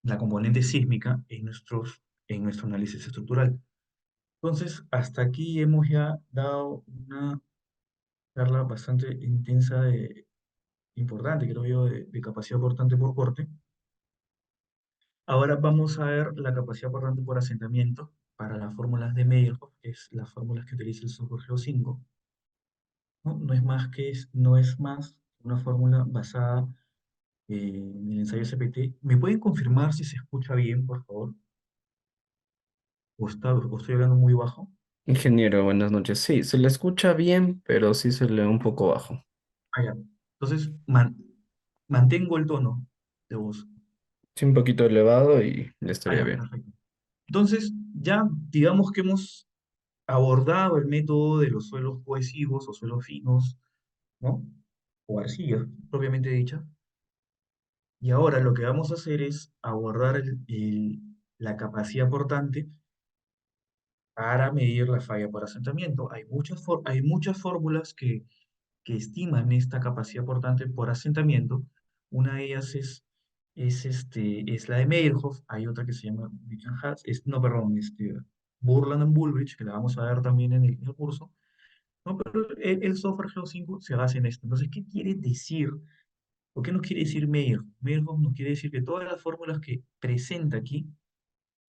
Speaker 1: la componente sísmica en nuestro análisis estructural. Entonces, hasta aquí hemos ya dado una charla bastante intensa, importante, creo yo, de capacidad portante por corte. Ahora vamos a ver la capacidad portante por asentamiento para las fórmulas de Meyerhof, que es las fórmulas que utiliza el software Geo5. ¿No? No es más una fórmula basada en el ensayo CPT. ¿Me pueden confirmar si se escucha bien, por favor? O estoy hablando muy bajo?
Speaker 2: Ingeniero, buenas noches. Sí, se le escucha bien, pero sí se le ve un poco bajo.
Speaker 1: Ah, ya. Entonces, mantengo el tono de voz.
Speaker 2: Sí, un poquito elevado y le
Speaker 1: Ah,
Speaker 2: estaría
Speaker 1: ya,
Speaker 2: bien.
Speaker 1: perfecto. Entonces, ya digamos que hemos abordado el método de los suelos cohesivos o suelos finos, ¿no? O arcillas, propiamente dicha. Y ahora lo que vamos a hacer es abordar la capacidad portante para medir la falla por asentamiento. Hay muchas fórmulas que estiman esta capacidad portante por asentamiento. Una de ellas es la de Meyerhof, hay otra que se llama Bickenhart, no, perdón, Burland and Bullrich, que la vamos a ver también en el curso, ¿no? Pero el software Geo5 se basa en esto. Entonces, ¿qué quiere decir? ¿O qué nos quiere decir Meyerhof? Meyerhof nos quiere decir que todas las fórmulas que presenta aquí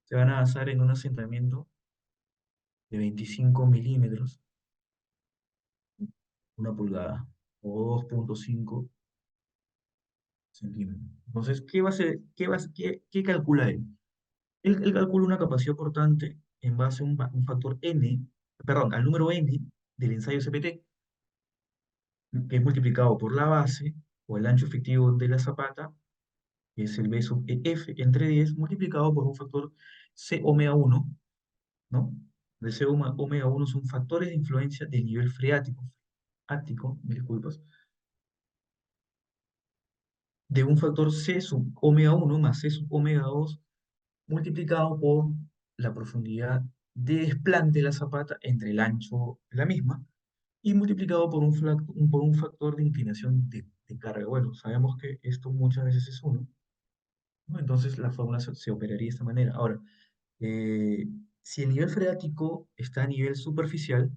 Speaker 1: se van a basar en un asentamiento de 25 milímetros, 1 pulgada, o 2,5 centímetros. Entonces, ¿qué va a hacer, qué calcula él? Él calcula una capacidad portante en base a un factor n, perdón, al número n del ensayo CPT, que es multiplicado por la base o el ancho efectivo de la zapata, que es el B sub F entre 10, multiplicado por un factor C omega 1, ¿no? El C omega 1 son factores de influencia del nivel freático, ático, mil disculpas, de un factor C sub omega 1 más C sub omega 2 multiplicado por la profundidad de desplante de la zapata entre el ancho de la misma y multiplicado por por un factor de inclinación de carga. Bueno, sabemos que esto muchas veces es uno, ¿no? Entonces la fórmula se operaría de esta manera. Ahora, eh, si el nivel freático está a nivel superficial,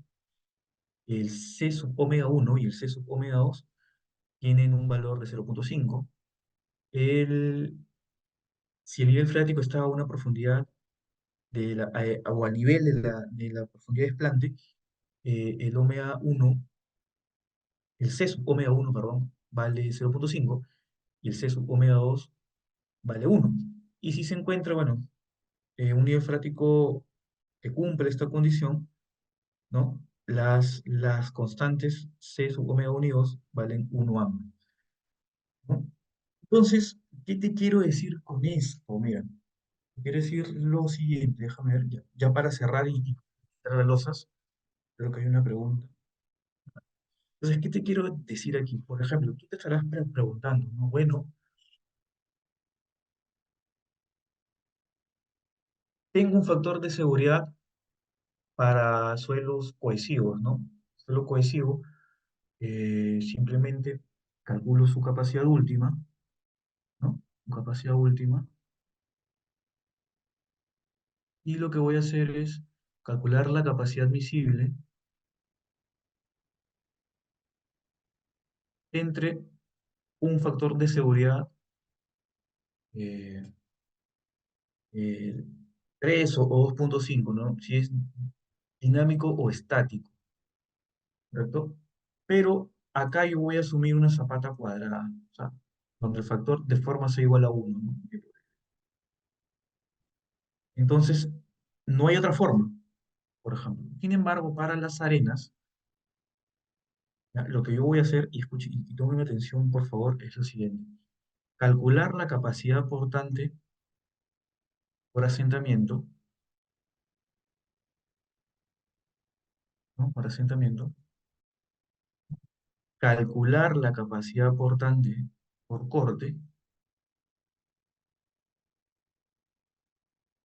Speaker 1: el C sub omega 1 y el C sub omega 2 tienen un valor de 0,5. El, si el nivel freático está a una profundidad o al nivel de la profundidad de desplante, el omega 1, el C sub omega 1, perdón, vale 0,5 y el C sub omega 2 vale 1. Y si se encuentra, bueno, un nivel freático que cumple esta condición, ¿no? Las constantes C sub omega 1 y 2 valen 1 ambas, ¿no? Entonces, ¿qué te quiero decir con esto? Mira, te quiero decir lo siguiente, déjame ver, ya para cerrar y cerrar las losas, creo que hay una pregunta. Entonces, ¿qué te quiero decir aquí? Por ejemplo, tú te estarás preguntando, ¿no? Bueno, tengo un factor de seguridad para suelos cohesivos, ¿no? Suelo cohesivo, simplemente calculo su capacidad última, ¿no? Su capacidad última, y lo que voy a hacer es calcular la capacidad admisible entre un factor de seguridad eh, eh, 3 o 2,5, ¿no? Si es dinámico o estático, ¿correcto? Pero acá yo voy a asumir una zapata cuadrada, o sea, donde el factor de forma sea igual a 1, ¿no? Entonces, no hay otra forma, por ejemplo. Sin embargo, para las arenas, ¿ya? Lo que yo voy a hacer, y escuchen, y tomen atención, por favor, es lo siguiente. Calcular la capacidad portante por asentamiento, ¿no? Por asentamiento. Calcular la capacidad portante por corte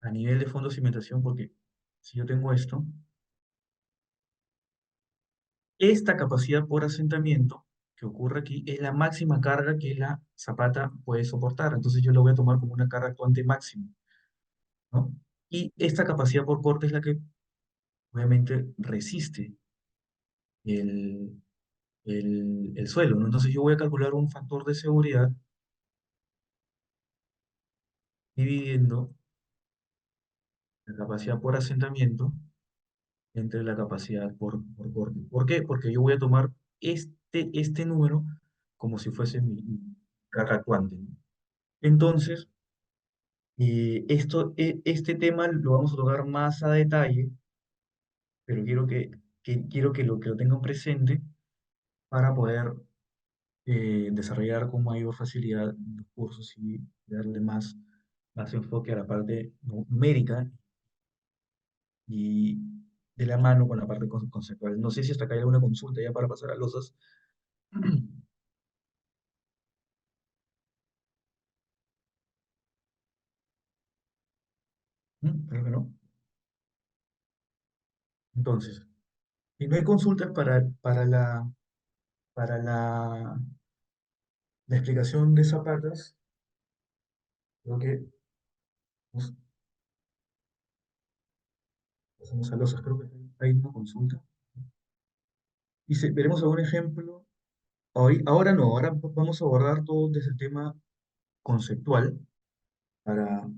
Speaker 1: a nivel de fondo de cimentación, porque si yo tengo esto, Esta capacidad por asentamiento que ocurre aquí es la máxima carga que la zapata puede soportar. Entonces yo lo voy a tomar como una carga actuante máxima, ¿no? Y esta capacidad por corte es la que obviamente resiste el, el suelo, ¿no? Entonces yo voy a calcular un factor de seguridad dividiendo la capacidad por asentamiento entre la capacidad por corte. ¿Por qué? Porque yo voy a tomar este número como si fuese mi carga actuante, ¿no? Entonces, este tema lo vamos a tocar más a detalle, pero quiero que lo tengan presente para poder desarrollar con mayor facilidad los cursos y darle más enfoque a la parte numérica y de la mano con la parte conceptual. No sé si hasta acá hay alguna consulta ya para pasar a losas. Creo que no. Entonces, si no hay consultas para la explicación de zapatas, creo que nos pasamos a losas. Creo que hay una consulta. Dice, veremos algún ejemplo. Ahora no, ahora vamos a abordar todo desde el tema conceptual para,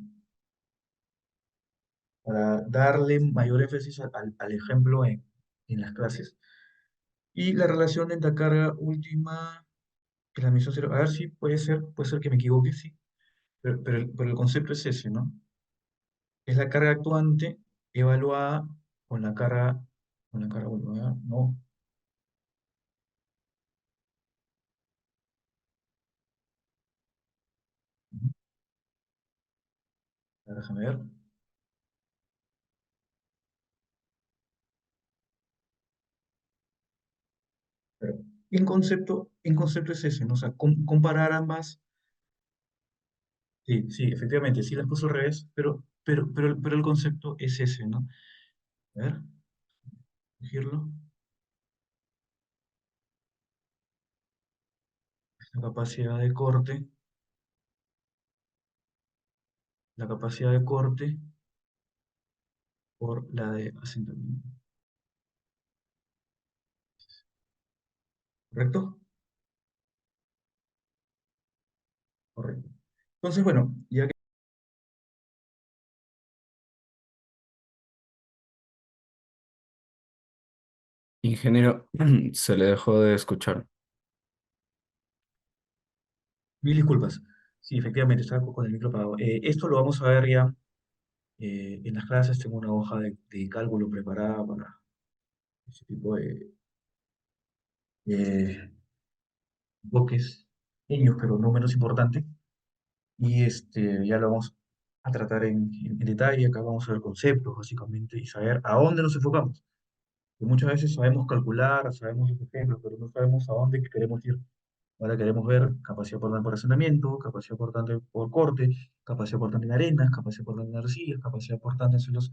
Speaker 1: para darle mayor énfasis al ejemplo en las clases. Y la relación entre la carga última y la misión cero. A ver si puede ser que me equivoque, sí, pero el concepto es ese, ¿no? Es la carga actuante evaluada con la carga última, ¿no? Ujú. Déjame ver. Pero en concepto es ese, ¿no? O sea, comparar ambas. Sí, sí, efectivamente, sí las puso al revés, pero el concepto es ese, ¿no? A ver, elegirlo. La capacidad de corte, la capacidad de corte por la de asentamiento. ¿Correcto? Correcto. Entonces, bueno, ya que
Speaker 2: Ingeniero, se le dejó de escuchar.
Speaker 1: mil disculpas. Sí, efectivamente, estaba con el micro apagado. Esto lo vamos a ver ya en las clases. Tengo una hoja de cálculo preparada para ese tipo de bloques pequeños, pero no menos importante. Y ya lo vamos a tratar en detalle. Acá vamos a ver conceptos, básicamente, y saber a dónde nos enfocamos. Porque muchas veces sabemos calcular, sabemos los ejemplos, pero no sabemos a dónde queremos ir. Ahora queremos ver capacidad portante por asentamiento, capacidad portante por corte, capacidad portante en arenas, capacidad portante en arcillas, capacidad portante en suelos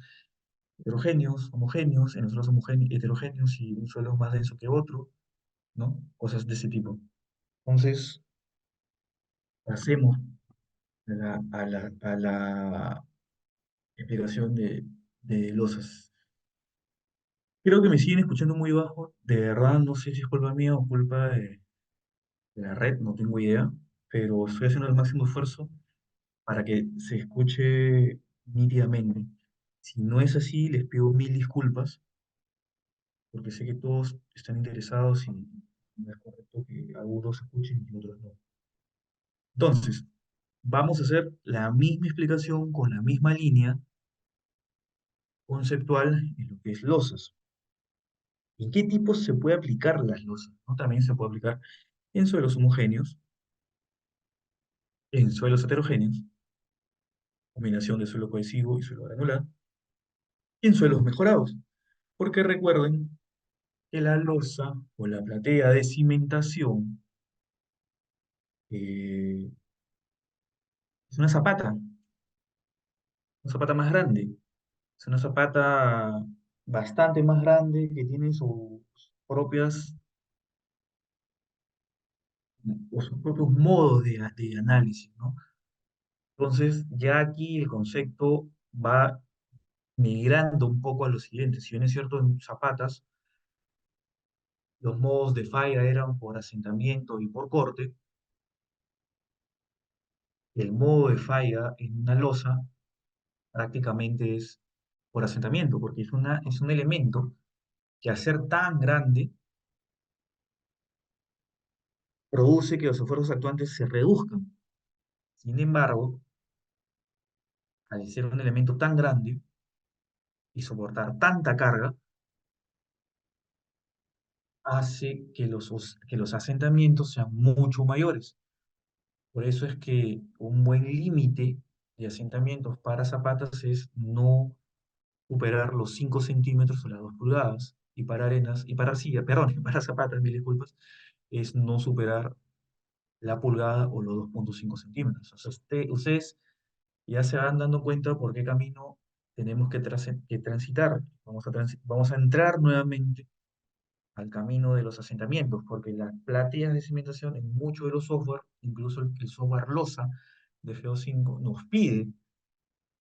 Speaker 1: heterogéneos, homogéneos, en suelos heterogéneos y un suelo más denso que otro, ¿no? Cosas de ese tipo. Entonces, pasemos a la explicación de losas. Creo que me siguen escuchando muy bajo. De verdad, no sé si es culpa mía o culpa de la red, no tengo idea, pero estoy haciendo el máximo esfuerzo para que se escuche nítidamente. Si no es así, les pido mil disculpas, porque sé que todos están interesados y no es correcto que algunos escuchen y otros no. Entonces, vamos a hacer la misma explicación con la misma línea conceptual en lo que es losas. ¿En qué tipos se puede aplicar las losas? ¿No? También se puede aplicar en suelos homogéneos, en suelos heterogéneos, combinación de suelo cohesivo y suelo granular, y en suelos mejorados. Porque recuerden que la losa o la platea de cimentación es una zapata más grande. Es una zapata bastante más grande que tiene propias o sus propios modos de análisis, ¿no? Entonces, ya aquí el concepto va migrando un poco a lo siguiente. Si bien es cierto, en Zapatas los modos de falla eran por asentamiento y por corte, el modo de falla en una losa prácticamente es por asentamiento, porque es un elemento que al ser tan grande produce que los esfuerzos actuantes se reduzcan. Sin embargo, al ser un elemento tan grande y soportar tanta carga, hace que los asentamientos sean mucho mayores. Por eso es que un buen límite de asentamientos para zapatas es no superar los 5 centímetros o las 2 pulgadas. Y para arenas, y para arcilla, perdón, para zapatas, mil disculpas, es no superar la pulgada o los 2,5 centímetros. O sea, ustedes ya se van dando cuenta por qué camino tenemos que transitar. Vamos a entrar nuevamente al camino de los asentamientos, porque las platillas de cimentación en muchos de los software, incluso el software LOSA de FO5, nos pide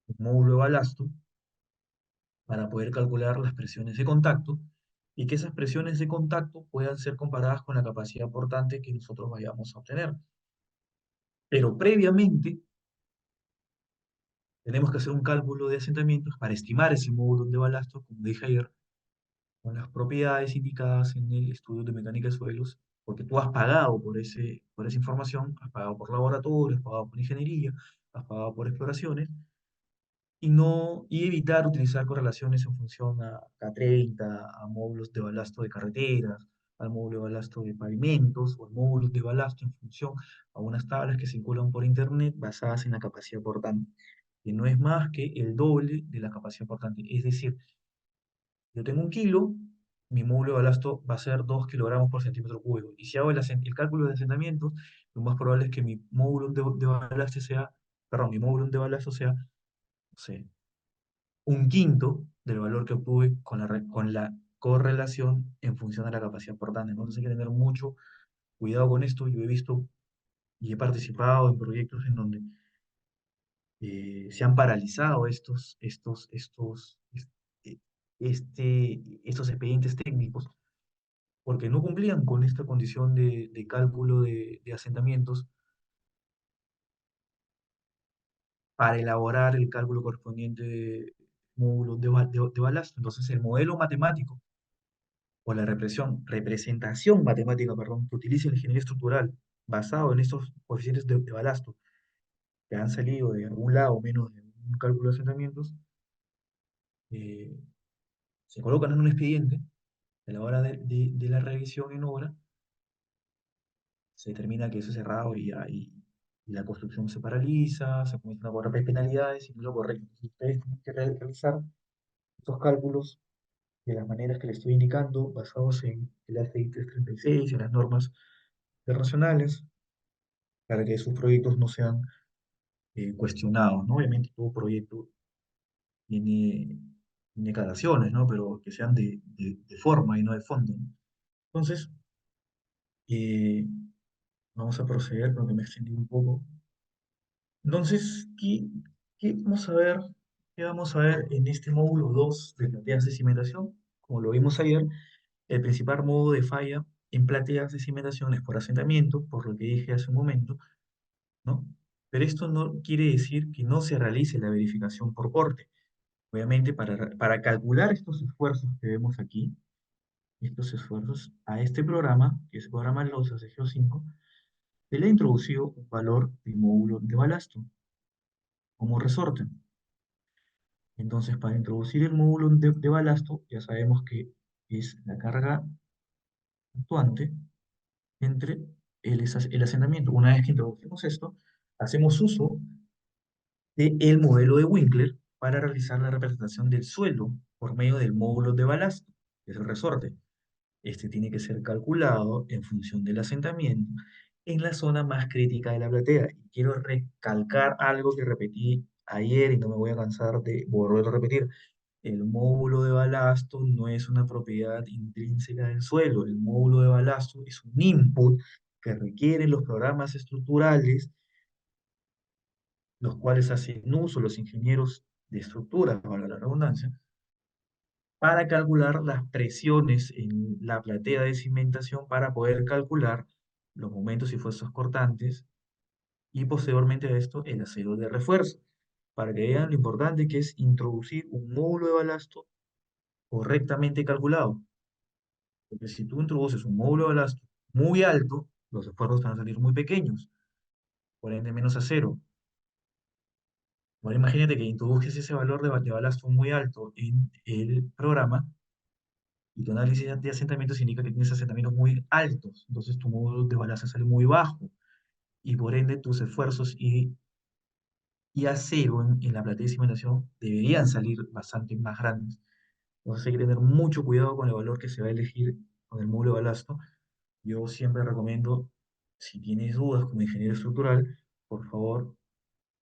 Speaker 1: un módulo de balasto para poder calcular las presiones de contacto y que esas presiones de contacto puedan ser comparadas con la capacidad portante que nosotros vayamos a obtener. Pero previamente tenemos que hacer un cálculo de asentamientos para estimar ese módulo de balasto, como dije ayer, con las propiedades indicadas en el estudio de mecánica de suelos, porque tú has pagado por esa información, has pagado por laboratorio, has pagado por ingeniería, has pagado por exploraciones, y evitar utilizar correlaciones en función a K30, a módulos de balasto de carreteras, al módulo de balasto de pavimentos, o módulos de balasto en función a unas tablas que circulan por internet basadas en la capacidad portante, que no es más que el doble de la capacidad portante. Es decir, yo tengo 1 kilo, mi módulo de balasto va a ser 2 kilogramos por centímetro cúbico. Y si hago el cálculo de asentamientos, lo más probable es que mi módulo de balasto sea, perdón, mi módulo de balasto sea, no sé, 1/5 del valor que obtuve con la correlación en función a la capacidad portante. Entonces hay que tener mucho cuidado con esto. Yo he visto y he participado en proyectos en donde se han paralizado eh, estos expedientes técnicos porque no cumplían con esta condición de cálculo de asentamientos para elaborar el cálculo correspondiente de módulos de balasto. Entonces, el modelo matemático o la representación matemática, perdón, que utiliza la ingeniería estructural basado en estos coeficientes de balasto que han salido de algún lado menos de un cálculo de asentamientos, eh, se colocan en un expediente a la hora de la revisión en obra, se determina que eso es errado y la construcción se paraliza, se comienzan a cobrar penalidades y no es lo correcto. Entonces, ustedes tienen que realizar estos cálculos de las maneras que les estoy indicando, basados en el ACI 336, en las normas internacionales, para que sus proyectos no sean cuestionados, ¿no? Obviamente todo proyecto tiene, tiene declaraciones, ¿no? Pero que sean de forma y no de fondo, ¿no? Entonces, eh, vamos a proceder, porque me extendí un poco. Entonces, qué vamos a ver? ¿Qué vamos a ver en este módulo 2 de plateas de cimentación? Como lo vimos ayer, el principal modo de falla en plateas de cimentación es por asentamiento, por lo que dije hace un momento, ¿no? Pero esto no quiere decir que no se realice la verificación por corte. Obviamente, para calcular estos esfuerzos que vemos aquí, estos esfuerzos, a este programa, que es el programa LOSA CGO5, se le ha introducido un valor de módulo de balasto como resorte. Entonces, para introducir el módulo de balasto, ya sabemos que es la carga actuante entre el asentamiento. Una vez que introducimos esto, hacemos uso del modelo de Winkler para realizar la representación del suelo por medio del módulo de balasto, que es el resorte. Este tiene que ser calculado en función del asentamiento en la zona más crítica de la platea. Y quiero recalcar algo que repetí ayer y no me voy a cansar de volverlo a repetir. el módulo de balasto no es una propiedad intrínseca del suelo. El módulo de balasto es un input que requieren los programas estructurales, los cuales hacen uso los ingenieros de estructuras, para la redundancia, para calcular las presiones en la platea de cimentación para poder calcular los momentos y fuerzas cortantes y posteriormente a esto el acero de refuerzo, para que vean lo importante que es introducir un módulo de balasto correctamente calculado. Porque si tú introduces un módulo de balasto muy alto, los esfuerzos van a salir muy pequeños, por ende menos acero. Ahora imagínate que introduzcas ese valor de balasto muy alto en el programa y tu análisis de asentamientos indica que tienes asentamientos muy altos, entonces tu módulo de balasto sale muy bajo y por ende tus esfuerzos y acero en la platea de cimentación deberían salir bastante más grandes. Entonces hay que tener mucho cuidado con el valor que se va a elegir con el módulo de balasto. Yo siempre recomiendo, si tienes dudas como ingeniero estructural, por favor,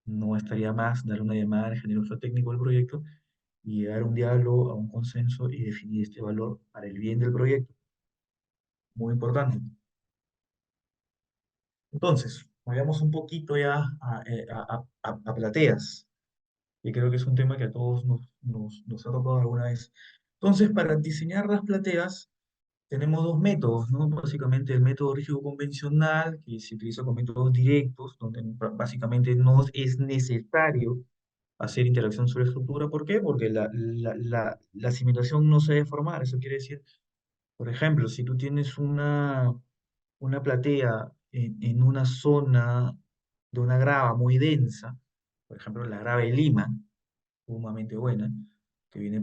Speaker 1: no estaría más dar una llamada al ingeniero geotécnico del proyecto y llegar a un diálogo, a un consenso y definir este valor para el bien del proyecto. Muy importante. Entonces, vayamos un poquito ya a plateas, y creo que es un tema que a todos nos ha tocado alguna vez. Entonces, para diseñar las plateas, tenemos dos métodos, ¿no? Básicamente el método rígido convencional, que se utiliza con métodos directos, donde básicamente no es necesario hacer interacción sobre estructura. ¿Por qué? Porque la cimentación no se debe formar. Eso quiere decir, por ejemplo, si tú tienes una platea en una zona de una grava muy densa, por ejemplo, la grava de Lima, sumamente buena, que viene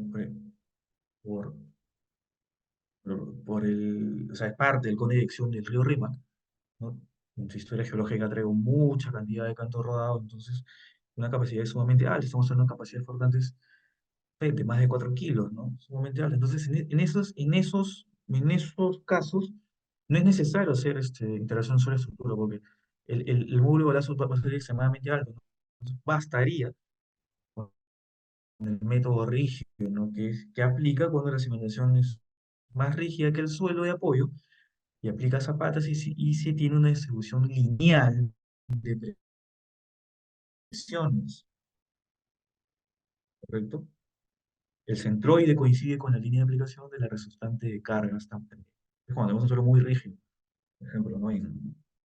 Speaker 1: por, o sea, es parte del cono de dirección del río Rímac, ¿no? En su historia geológica traigo mucha cantidad de canto rodado, entonces una capacidad sumamente alta, estamos hablando de capacidades flotantes de más de 4 kilos, ¿no? Sumamente alta. Entonces, en esos casos, no es necesario hacer interacción sobre estructura, porque el módulo de balazo va a ser extremadamente alto, ¿no? Entonces, bastaría con el método rígido, ¿no? Que aplica cuando la cimentación es más rígida que el suelo de apoyo, y aplica zapatas y se tiene una distribución lineal de presiones, ¿correcto? El centroide coincide con la línea de aplicación de la resultante de cargas también. Es cuando tenemos un suelo muy rígido, por ejemplo, ¿no?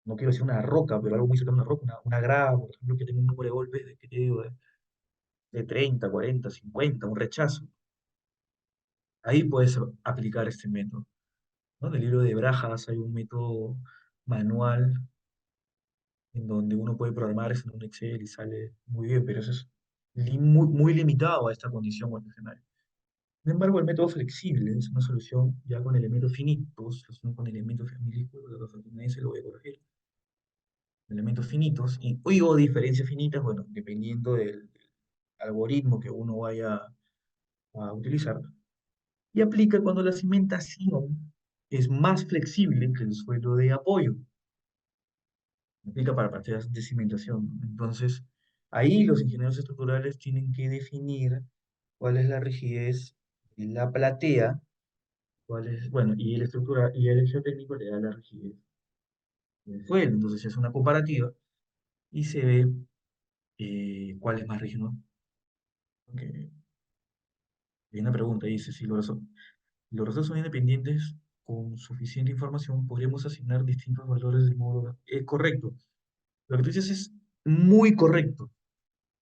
Speaker 1: No quiero decir una roca, pero algo muy cercano a una roca, una grava, por ejemplo, que tenga un número de golpes de, ¿qué te digo? De 30, 40, 50, un rechazo. Ahí puedes aplicar este método, ¿no? En el libro de Brajas hay un método manual en donde uno puede programar eso en un Excel y sale muy bien, pero eso es muy limitado a esta condición o a este escenario. Sin embargo, el método flexible es una solución ya con elementos finitos, solución con elementos minúsculos, afortunadamente se lo voy a corregir. Elementos finitos, o diferencias finitas, bueno, dependiendo del algoritmo que uno vaya a utilizar. Y aplica cuando la cimentación es más flexible que el suelo de apoyo. Aplica para partidas de cimentación, ¿no? Entonces, ahí los ingenieros estructurales tienen que definir cuál es la rigidez de la platea, bueno, y el geotécnico le da la rigidez del suelo. Entonces se hace una comparativa y se ve cuál es más rígido, ¿no? Porque hay una pregunta, dice, si los resultados son independientes, con suficiente información podríamos asignar distintos valores del módulo. Es correcto. Lo que tú dices es muy correcto,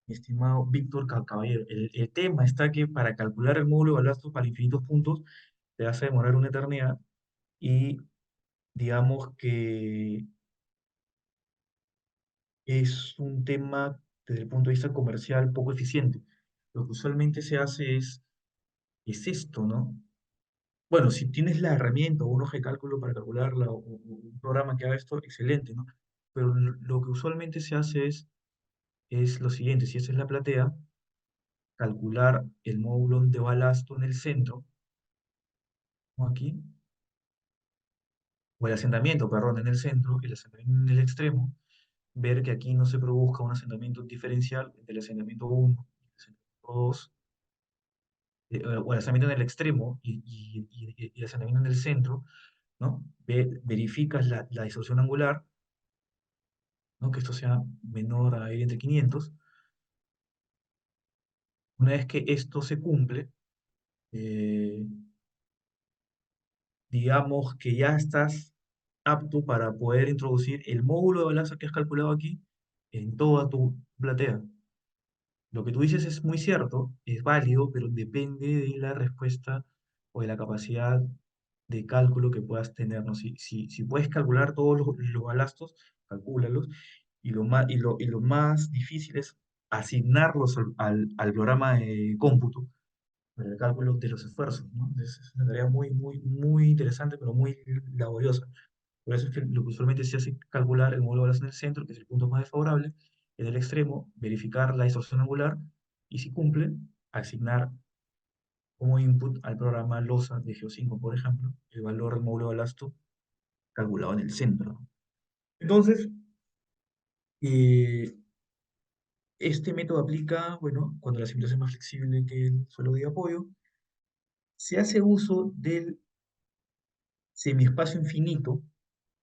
Speaker 1: mi estimado Víctor Caballero. El tema está que para calcular el módulo de balasto para infinitos puntos te vas a demorar una eternidad y digamos que es un tema desde el punto de vista comercial poco eficiente. Lo que usualmente se hace es esto, ¿no? Bueno, si tienes la herramienta o un hoja de cálculo para calcularla o un programa que haga esto, excelente, ¿no? Pero lo que usualmente se hace es lo siguiente: si esta es la platea, calcular el módulo de balasto en el centro, ¿no? Aquí, o el asentamiento, perdón, en el centro, el asentamiento en el extremo, ver que aquí no se produzca un asentamiento diferencial entre el asentamiento 1 y el asentamiento 2, o el asentamiento en el extremo y el asentamiento en el centro, ¿no? Verificas la distorsión angular, ¿no? Que esto sea menor a ir entre 500. Una vez que esto se cumple, eh, digamos que ya estás apto para poder introducir el módulo de balanza que has calculado aquí en toda tu platea. Lo que tú dices es muy cierto, es válido, pero depende de la respuesta o de la capacidad de cálculo que puedas tener, ¿no? Si puedes calcular todos los balastos, calcúlalos, y lo más difícil es asignarlos al programa de cómputo para el cálculo de los esfuerzos, ¿no? Entonces, es una tarea muy, muy, muy interesante, pero muy laboriosa. Por eso es que lo que usualmente se hace es calcular el módulo de balanza en el centro, que es el punto más desfavorable, en el extremo, verificar la distorsión angular, y si cumple, asignar como input al programa LOSA de Geo5, por ejemplo, el valor del módulo de balasto calculado en el centro. Entonces, eh, este método aplica, bueno, cuando la simulación es más flexible que el suelo de apoyo. Se hace uso del semiespacio infinito.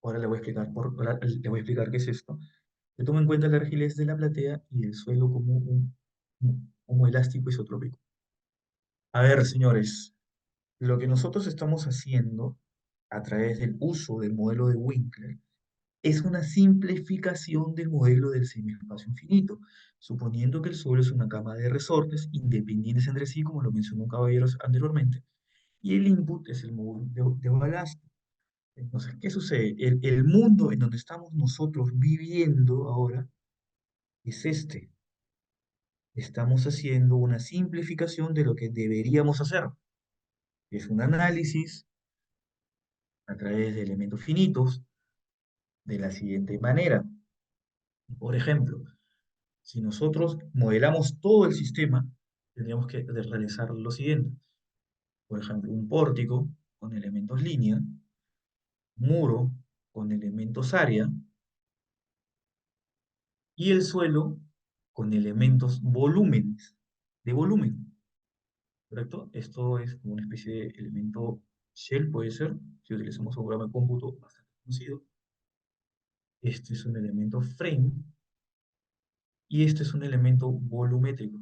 Speaker 1: Ahora le voy a explicar qué es esto. Se toma en cuenta la rigidez de la platea y el suelo como como elástico isotrópico. A ver, señores, lo que nosotros estamos haciendo a través del uso del modelo de Winkler es una simplificación del modelo del semiespacio infinito, suponiendo que el suelo es una cama de resortes independientes entre sí, como lo mencionó un caballero anteriormente, y el input es el módulo de balasto. Entonces, ¿qué sucede? El mundo en donde estamos nosotros viviendo ahora es este. Estamos haciendo una simplificación de lo que deberíamos hacer. Es un análisis a través de elementos finitos de la siguiente manera. Por ejemplo, si nosotros modelamos todo el sistema, tendríamos que realizar lo siguiente. Por ejemplo, un pórtico con elementos línea, muro con elementos área y el suelo con elementos volúmenes, de volumen. ¿Correcto? Esto es como una especie de elemento shell, puede ser, si utilizamos un programa de cómputo bastante conocido. Este es un elemento frame y este es un elemento volumétrico.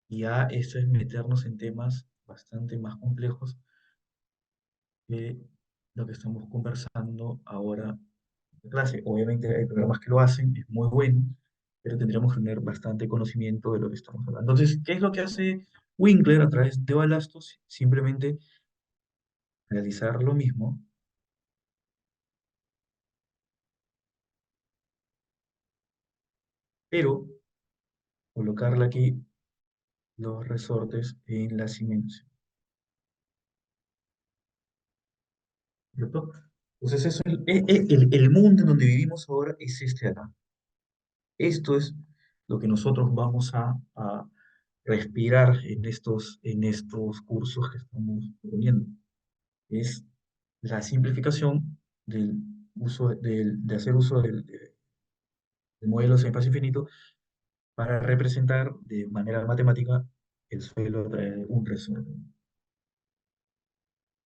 Speaker 1: Y ya esto es meternos en temas bastante más complejos que lo que estamos conversando ahora en clase. Obviamente hay programas que lo hacen, es muy bueno, pero tendríamos que tener bastante conocimiento de lo que estamos hablando. Entonces, ¿qué es lo que hace Winkler a través de Balastos? Simplemente realizar lo mismo, pero colocarle aquí los resortes en la cimentación, ¿cierto? Entonces, eso el mundo en donde vivimos ahora es este de acá. Esto es lo que nosotros vamos a respirar en estos cursos que estamos proponiendo. Es la simplificación del de hacer uso del modelo de espacio infinito para representar de manera matemática el suelo de un resorte.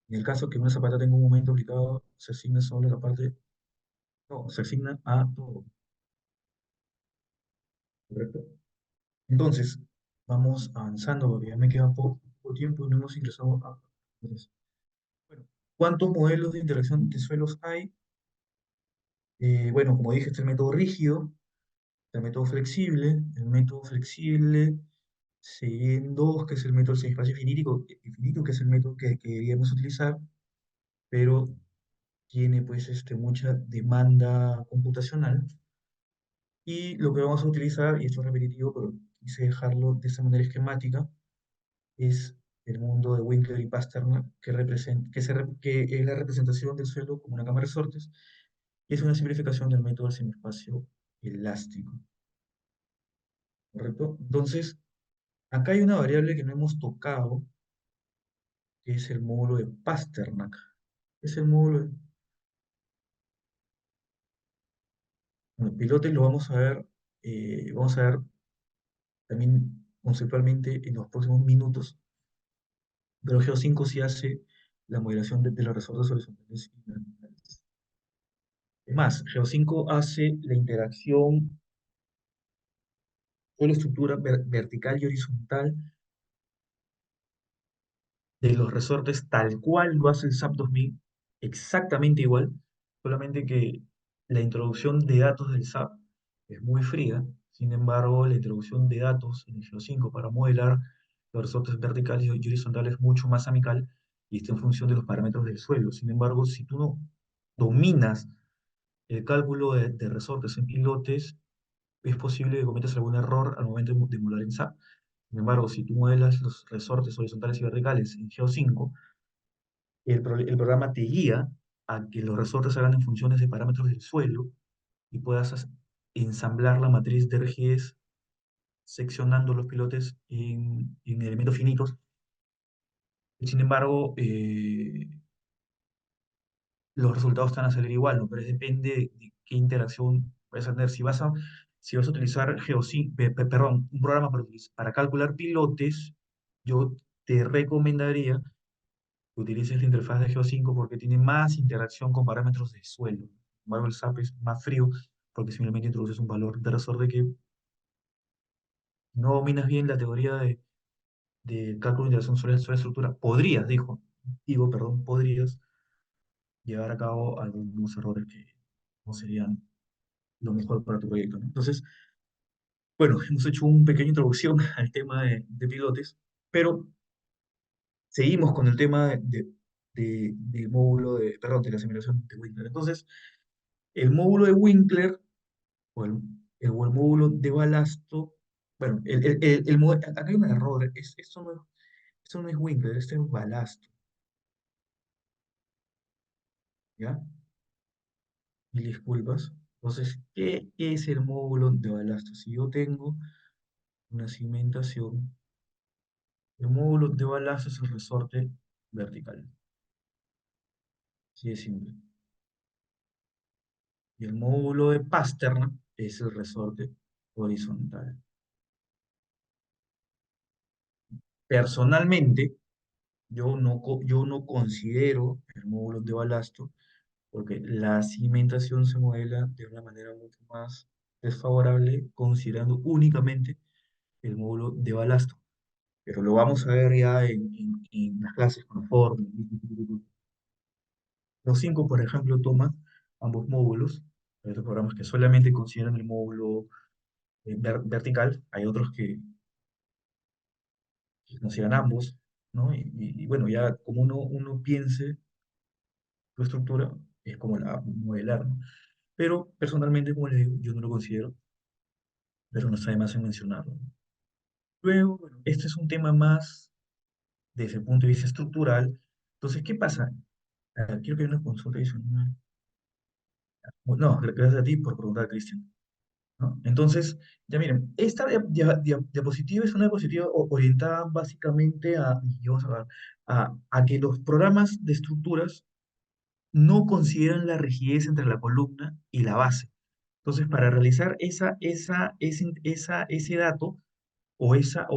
Speaker 1: En el caso que una zapata tenga un momento aplicado, se asigna solo la parte, no, se asigna a todo, ¿correcto? Entonces, vamos avanzando porque ya me queda poco tiempo y no hemos ingresado a... Entonces, bueno, ¿cuántos modelos de interacción de suelos hay? Bueno, como dije, está el método rígido, el método flexible. El método flexible se divide en dos, que es el método del espacio infinito, que es el método que deberíamos utilizar, pero tiene pues mucha demanda computacional. Y lo que vamos a utilizar, y esto es repetitivo, pero quise dejarlo de esta manera esquemática, es el mundo de Winkler y Pasternak, que es la representación del suelo como una cámara de resortes, y es una simplificación del método del semiespacio elástico, ¿correcto? Entonces, acá hay una variable que no hemos tocado, que es el módulo de Pasternak. Es el módulo de... Bueno, pilotes lo vamos a ver también. conceptualmente en los próximos minutos, pero Geo 5 sí hace la modelación de los resortes horizontales y verticales. Es más, Geo 5 hace la interacción o la estructura vertical y horizontal de los resortes tal cual lo hace el SAP 2000, exactamente igual, solamente que la introducción de datos del SAP es muy fría. Sin embargo, la introducción de datos en el Geo 5 para modelar los resortes verticales y horizontales es mucho más amical y está en función de los parámetros del suelo. Sin embargo, si tú no dominas el cálculo de resortes en pilotes, es posible que cometas algún error al momento de emular en SAP. Sin embargo, si tú modelas los resortes horizontales y verticales en Geo 5, el programa te guía a que los resortes se hagan en funciones de parámetros del suelo y puedas ensamblar la matriz de rigidez seccionando los pilotes en elementos finitos. Sin embargo, los resultados están a salir igual, ¿no? Pero depende de qué interacción puedes tener. Si vas a utilizar Geosync, perdón, un programa para calcular pilotes, yo te recomendaría que utilices la interfaz de Geo 5 porque tiene más interacción con parámetros de suelo. Sin embargo, el SAP es más frío porque simplemente introduces un valor de resorte que no dominas bien la teoría de cálculo de interacción sobre estructura. Podrías llevar a cabo algunos errores que no serían lo mejor para tu proyecto, ¿no? Entonces, bueno, hemos hecho una pequeña introducción al tema de pilotes, pero seguimos con el tema del módulo perdón, de la simulación de Winkler. Entonces, el módulo de Winkler o el módulo de balasto, bueno, acá hay un error, esto no es Winkler, esto es balasto, ¿ya? Mil disculpas. Entonces, ¿qué es el módulo de balasto? Si yo tengo una cimentación, el módulo de balasto es el resorte vertical, así de simple. Y el módulo de Pasternak es el resorte horizontal. Personalmente, yo no considero el módulo de balasto porque la cimentación se modela de una manera mucho más desfavorable considerando únicamente el módulo de balasto. Pero lo vamos a ver ya en las clases con fórmulas. Los 5, por ejemplo, toman ambos módulos. Hay otros programas que solamente consideran el módulo vertical, hay otros que consideran ambos, ¿no? Y bueno, ya como uno piense su estructura, es como la va a modelar, ¿no? Pero personalmente, como le digo, yo no lo considero, pero no está de más en mencionarlo, ¿no? Luego, bueno, este es un tema más desde el punto de vista estructural. Entonces, ¿qué pasa? Quiero que haya una consulta adicional. No, gracias a ti por preguntar, Cristian, ¿no? Entonces, ya miren, esta diapositiva es una diapositiva orientada básicamente y vamos a ver, a que los programas de estructuras no consideran la rigidez entre la columna y la base. Entonces, para realizar ese dato o ese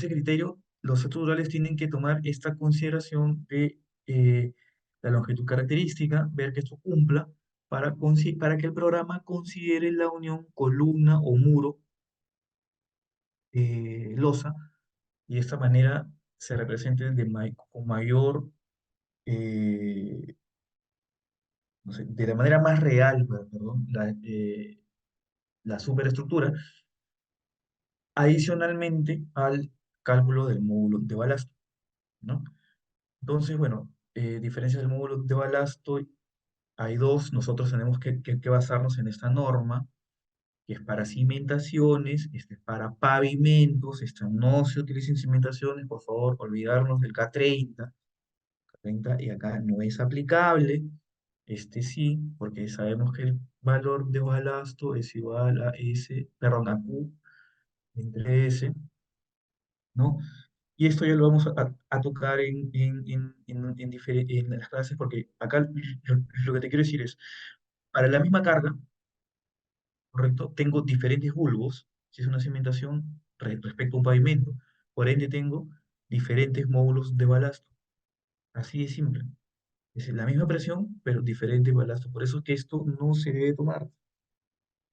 Speaker 1: criterio, los estructurales tienen que tomar esta consideración de la longitud característica, ver que esto cumpla, para que el programa considere la unión columna o muro losa, y de esta manera se represente con mayor, eh, no sé, de la manera más real, perdón, la superestructura, adicionalmente al cálculo del módulo de balasto, ¿no? Entonces, bueno, diferencias del módulo de balasto, hay dos. Nosotros tenemos que basarnos en esta norma, que es para cimentaciones, este es para pavimentos, esta no se utiliza en cimentaciones, por favor, olvidarnos del K30, y acá no es aplicable. Este sí, porque sabemos que el valor de balasto es igual a S, perdón, a Q entre S, ¿no? Y esto ya lo vamos a tocar en las clases, porque acá lo que te quiero decir es, para la misma carga, ¿correcto? Tengo diferentes bulbos, si es una cimentación, respecto a un pavimento. Por ende, tengo diferentes módulos de balasto. Así de simple. Es la misma presión, pero diferente balasto. Por eso es que esto no se debe tomar.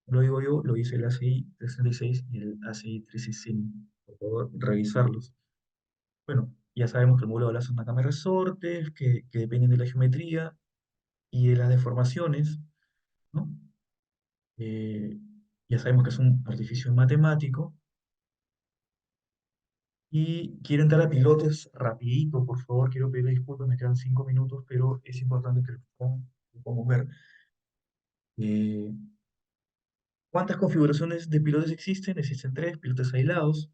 Speaker 1: Lo digo yo, lo dice el ACI 366 y el ACI 360. Por favor, revisarlos. Bueno, ya sabemos que el módulo de balasto es una cámara de resortes, que dependen de la geometría y de las deformaciones, ¿no? Eh, ya sabemos que es un artificio matemático. Y quiero entrar a pilotes rapidito, por favor, quiero pedir disculpas, me quedan 5 minutos, pero es importante que lo podamos ver. Eh, ¿Cuántas configuraciones de pilotes existen? Existen tres, pilotes aislados,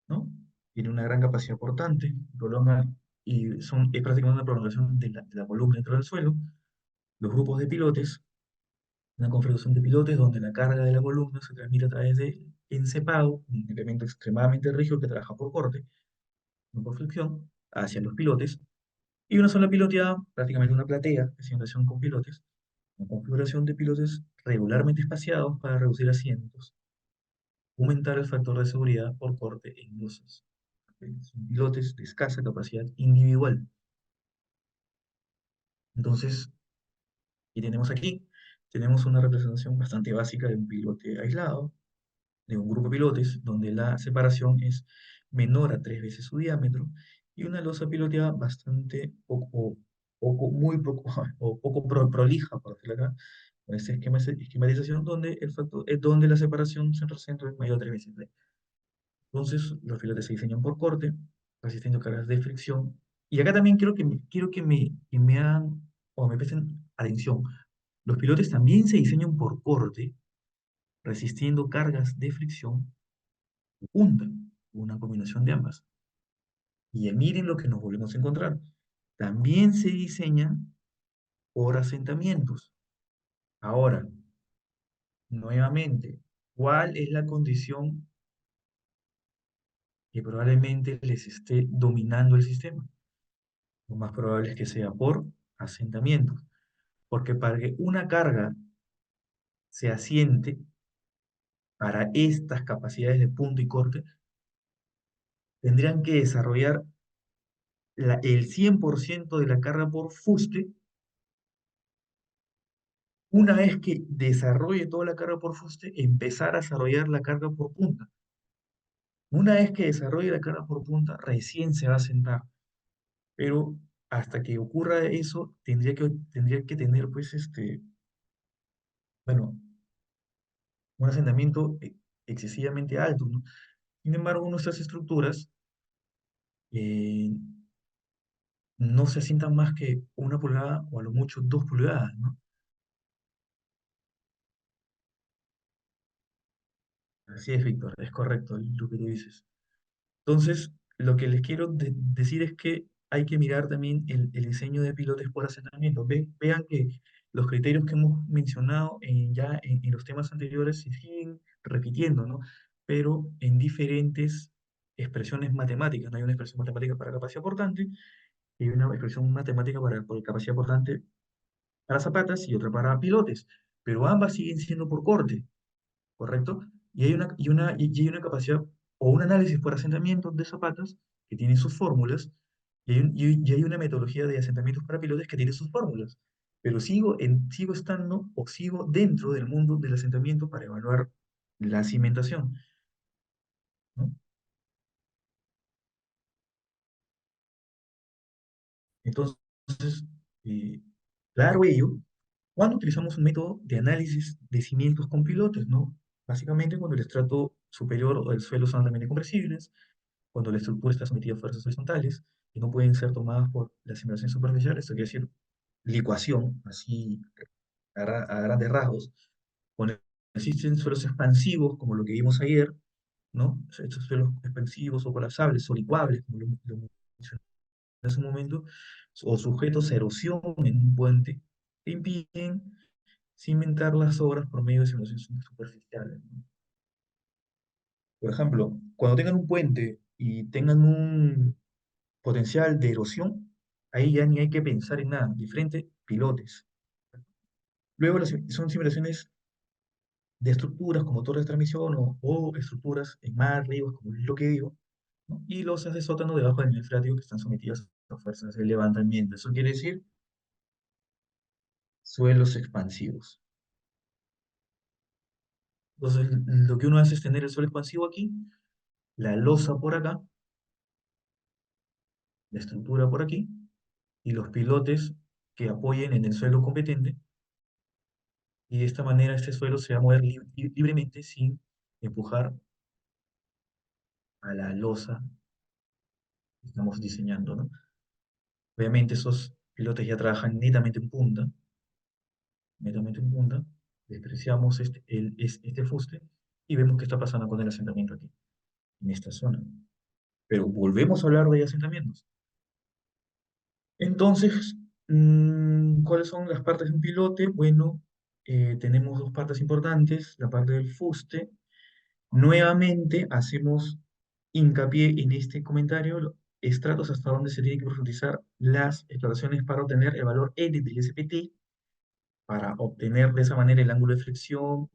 Speaker 1: ¿no? Tienen una gran capacidad portante, y es prácticamente una prolongación de la columna dentro del suelo. Los grupos de pilotes, una configuración de pilotes donde la carga de la columna se transmite a través de encepado, un elemento extremadamente rígido que trabaja por corte, no por fricción, hacia los pilotes. Y una sola piloteada, prácticamente una platea, de simulación con pilotes, una configuración de pilotes regularmente espaciados para reducir asientos, aumentar el factor de seguridad por corte en luces. Son pilotes de escasa capacidad individual. Entonces, ¿qué tenemos aquí? Tenemos una representación bastante básica de un pilote aislado, de un grupo de pilotes, donde la separación es menor a 3 veces su diámetro, y una losa piloteada bastante muy poco, o poco prolija, por decirlo acá, con esta esquematización donde, donde la separación centro-centro es mayor a 3 veces. ¿Ve? Entonces, los pilotes se diseñan por corte, resistiendo cargas de fricción. Y acá también quiero que me hagan, o me presten atención. Los pilotes también se diseñan por corte, resistiendo cargas de fricción punta, una combinación de ambas. Y miren lo que nos volvemos a encontrar. También se diseña por asentamientos. Ahora, nuevamente, ¿cuál es la condición que probablemente les esté dominando el sistema? Lo más probable es que sea por asentamientos. Porque para que una carga se asiente para estas capacidades de punto y corte, tendrían que desarrollar el 100% de la carga por fuste. Una vez que desarrolle toda la carga por fuste, empezar a desarrollar la carga por punta. Una vez que desarrolle la carga por punta, recién se va a sentar. Pero hasta que ocurra eso, tendría que tener, pues, bueno, un asentamiento excesivamente alto, ¿no? Sin embargo, nuestras estructuras eh, no se asientan más que 1 pulgada o a lo mucho 2 pulgadas, ¿no? Así es, Víctor, es correcto lo que tú dices. Entonces, lo que les quiero decir es que hay que mirar también el diseño de pilotes por asentamiento. Vean que los criterios que hemos mencionado ya en los temas anteriores se siguen repitiendo, ¿no? Pero en diferentes expresiones matemáticas. No hay una expresión matemática para capacidad portante y una expresión matemática por capacidad portante para zapatas y otra para pilotes. Pero ambas siguen siendo por corte. ¿Correcto? Y hay una capacidad o un análisis por asentamientos de zapatos que tiene sus fórmulas, y hay una metodología de asentamientos para pilotes que tiene sus fórmulas. Pero sigo estando o sigo dentro del mundo del asentamiento para evaluar la cimentación, ¿no? Entonces, eh, claro ello, cuando utilizamos un método de análisis de cimientos con pilotes, ¿no? Básicamente cuando el estrato superior o el suelo son altamente compresibles, cuando la estructura está sometida a fuerzas horizontales que no pueden ser tomadas por la simulación superficial, esto quiere decir licuación, así a grandes rasgos, cuando existen suelos expansivos, como lo que vimos ayer, ¿no? Estos suelos expansivos o colapsables o licuables, como lo mencioné en ese momento, o sujetos a erosión en un puente, que impiden cimentar las obras por medio de simulaciones superficiales, ¿no? Por ejemplo, cuando tengan un puente y tengan un potencial de erosión, ahí ya ni hay que pensar en nada, de frente, pilotes. Luego son simulaciones de estructuras como torres de transmisión o estructuras en mar, ríos, como es lo que digo, ¿no? Y losas de sótano debajo del nivel freático que están sometidas a fuerzas de levantamiento. Eso quiere decir suelos expansivos. Entonces, lo que uno hace es tener el suelo expansivo aquí, la losa por acá, la estructura por aquí, y los pilotes que apoyen en el suelo competente, y de esta manera este suelo se va a mover libremente sin empujar a la losa que estamos diseñando, ¿no? Obviamente esos pilotes ya trabajan netamente en punta, despreciamos este fuste y vemos qué está pasando con el asentamiento aquí, en esta zona. Pero volvemos a hablar de asentamientos. Entonces, ¿cuáles son las partes de un pilote? Bueno, tenemos dos partes importantes, la parte del fuste. Nuevamente hacemos hincapié en este comentario, estratos hasta donde se tiene que profundizar las exploraciones para obtener el valor N del SPT, para obtener de esa manera el ángulo de flexión,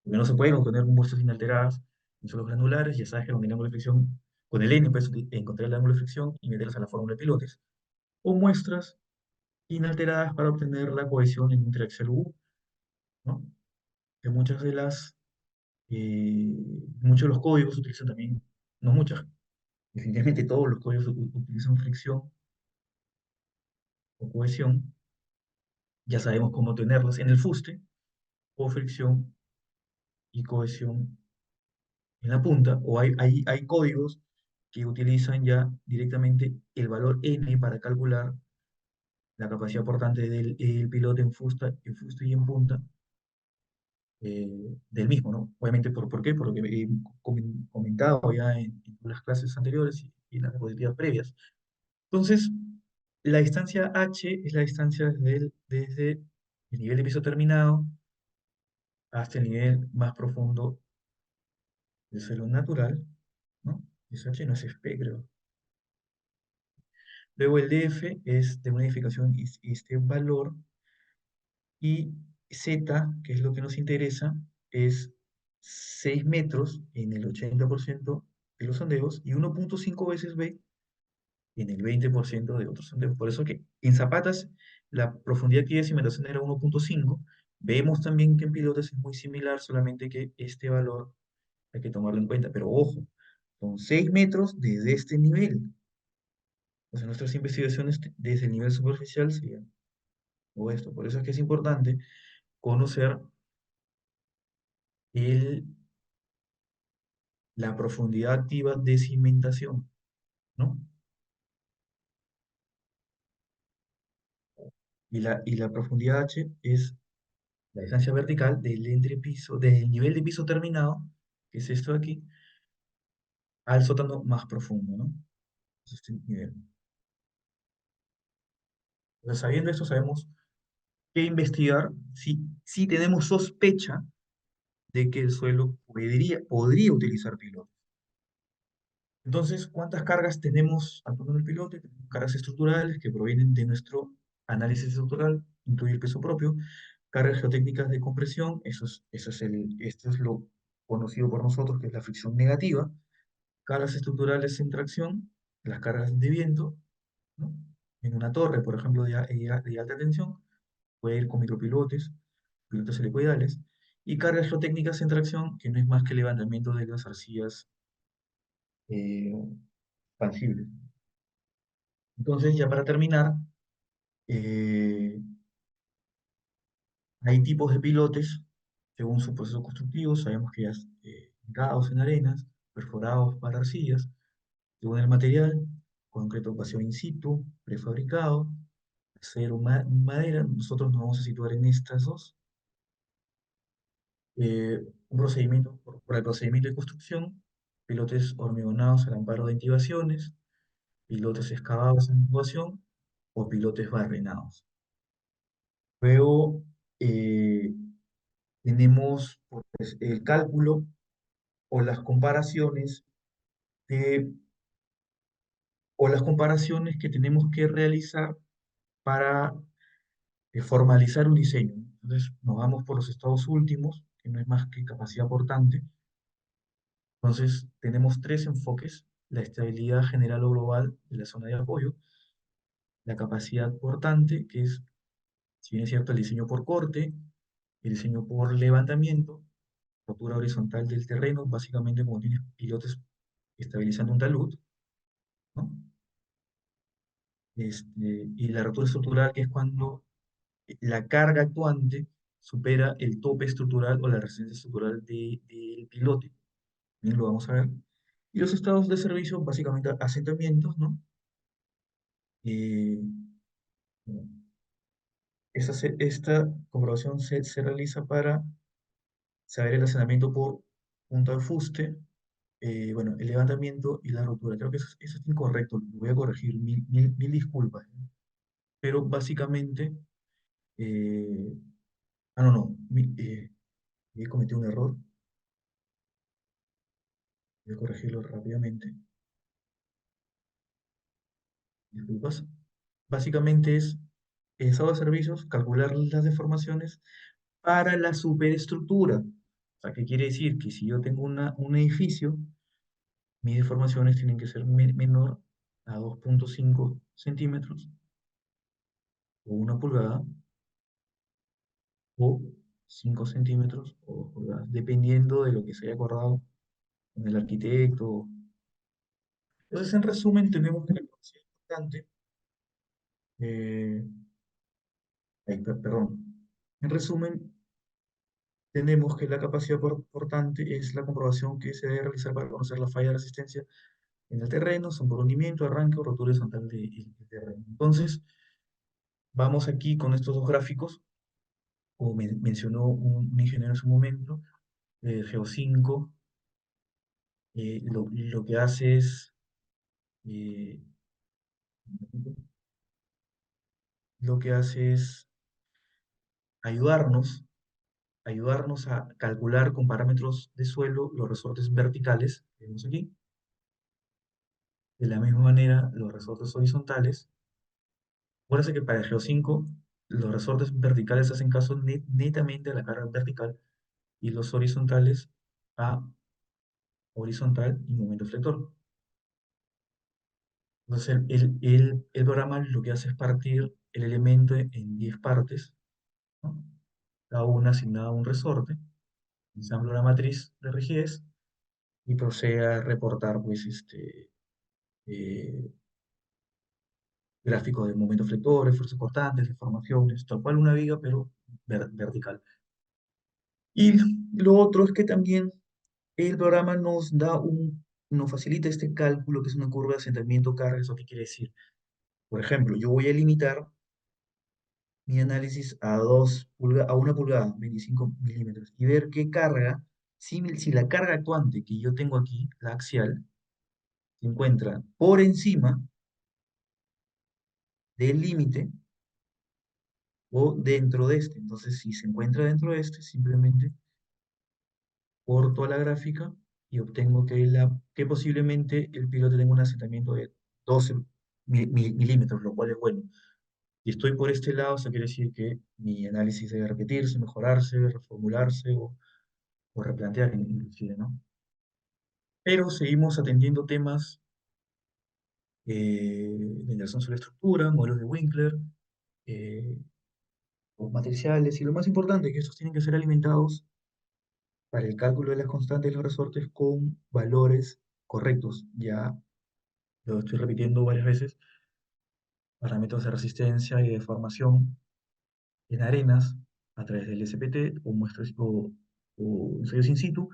Speaker 1: porque no se pueden obtener muestras inalteradas en suelos granulares, ya sabes que con el ángulo de flexión, con el N puedes encontrar el ángulo de flexión y meterlas a la fórmula de pilotes, o muestras inalteradas para obtener la cohesión en un triaxial U, ¿no? Que muchos de los códigos utilizan también, no muchas, definitivamente todos los códigos utilizan fricción o cohesión, ya sabemos cómo obtenerlas en el fuste, o fricción y cohesión en la punta, o hay códigos que utilizan ya directamente el valor n para calcular la capacidad portante del piloto en fuste y en punta del mismo, ¿no? Obviamente, ¿por qué? Por lo que he comentado ya en las clases anteriores y en las diapositivas previas. Entonces, la distancia h es la distancia desde el nivel de piso terminado hasta el nivel más profundo del suelo natural, ¿no? Es h, no es espectro. Luego el df es de una edificación este valor, y z, que es lo que nos interesa, es 6 metros en el 80% de los sondeos y 1,5 veces b en el 20% de otros sondeos. Por eso que en zapatas la profundidad que de cimentación era 1,5. Vemos también que en pilotes es muy similar, solamente que este valor hay que tomarlo en cuenta. Pero ojo, son 6 metros desde este nivel. O sea, nuestras investigaciones desde el nivel superficial serían o esto. Por eso es que es importante conocer el, la profundidad activa de cimentación, ¿no? Y la profundidad H es la distancia vertical del entrepiso, del nivel de piso terminado, que es esto de aquí, al sótano más profundo, ¿no? Es este nivel. Entonces, sabiendo esto, sabemos qué investigar si tenemos sospecha de que el suelo podría utilizar pilotes. Entonces, ¿cuántas cargas tenemos al poner el pilote? Tenemos cargas estructurales que provienen de nuestro análisis estructural, incluye el peso propio, cargas geotécnicas de compresión, esto es lo conocido por nosotros, que es la fricción negativa, cargas estructurales en tracción, las cargas de viento, ¿no? En una torre, por ejemplo, de alta tensión, puede ir con micropilotes, pilotes helicoidales, y cargas geotécnicas en tracción, que no es más que el levantamiento de las arcillas eh, expansibles. Entonces, ya para terminar, eh, hay tipos de pilotes según su proceso constructivo. Sabemos que ya hincados en arenas, perforados para arcillas, según el material, concreto ocasión in situ, prefabricado, acero, madera. Nosotros nos vamos a situar en estas dos. Un procedimiento, por el procedimiento de construcción, pilotes hormigonados al amparo de intibaciones, pilotes excavados en incubación o pilotes barrenados. Luego, eh, tenemos pues, el cálculo o las comparaciones de, o las comparaciones que tenemos que realizar para formalizar un diseño. Entonces, nos vamos por los estados últimos, que no es más que capacidad portante. Entonces, tenemos tres enfoques: la estabilidad general o global de la zona de apoyo, la capacidad portante, que es, si bien es cierto, el diseño por corte, el diseño por levantamiento, rotura horizontal del terreno, básicamente como tienes pilotes estabilizando un talud, ¿no? Y la rotura estructural, que es cuando la carga actuante supera el tope estructural o la resistencia estructural del pilote. Bien, lo vamos a ver. Y los estados de servicio, básicamente asentamientos, ¿no? Eh, esta comprobación se realiza para saber el asentamiento por punto de fuste, bueno, el levantamiento y la rotura. Creo que eso es incorrecto, lo voy a corregir, mil disculpas, ¿no? Pero básicamente, eh, no, no, he cometido un error, voy a corregirlo rápidamente, disculpas. Básicamente es en estado de servicios, calcular las deformaciones para la superestructura. O sea, ¿qué quiere decir? Que si yo tengo un edificio, mis deformaciones tienen que ser menor a 2,5 centímetros o 1 pulgada o 5 centímetros o 2 pulgadas, dependiendo de lo que se haya acordado con el arquitecto. Entonces, en resumen, tenemos que la capacidad importante, eh, perdón, en resumen, tenemos que la capacidad portante es la comprobación que se debe realizar para conocer la falla de resistencia en el terreno, son por hundimiento, arranque o rotura horizontal del terreno. Entonces, vamos aquí con estos dos gráficos, como mencionó un ingeniero en su momento, Geo5, lo que hace es, eh, lo que hace es ayudarnos, ayudarnos a calcular con parámetros de suelo los resortes verticales, que vemos aquí, de la misma manera los resortes horizontales. Acuérdense que para el Geo5 los resortes verticales hacen caso netamente a la carga vertical y los horizontales a horizontal y momento flector. Entonces el programa lo que hace es partir el elemento en 10 partes, ¿no? Cada una asignada a un resorte, ensambla una matriz de rigidez y procede a reportar pues, eh, gráficos de momentos flectores, fuerzas cortantes, deformaciones, tal cual una viga, pero vertical. Y lo otro es que también el programa nos facilita este cálculo que es una curva de asentamiento carga. ¿Eso qué quiere decir? Por ejemplo, yo voy a limitar mi análisis a 1 pulgada, 25 milímetros, y ver qué carga, si la carga actuante que yo tengo aquí, la axial, se encuentra por encima del límite o dentro de este. Entonces, si se encuentra dentro de este, simplemente corto a la gráfica y obtengo que posiblemente el piloto tenga un asentamiento de 12 milímetros, lo cual es bueno. Si estoy por este lado, eso quiere decir que mi análisis debe repetirse, mejorarse, reformularse o replantear inclusive, ¿no? Pero seguimos atendiendo temas de inversión sobre estructura, modelos de Winkler, eh, o matriciales, y lo más importante, que estos tienen que ser alimentados para el cálculo de las constantes de los resortes con valores correctos. Ya lo estoy repitiendo varias veces: parámetros de resistencia y deformación en arenas a través del SPT o muestras o ensayos in situ,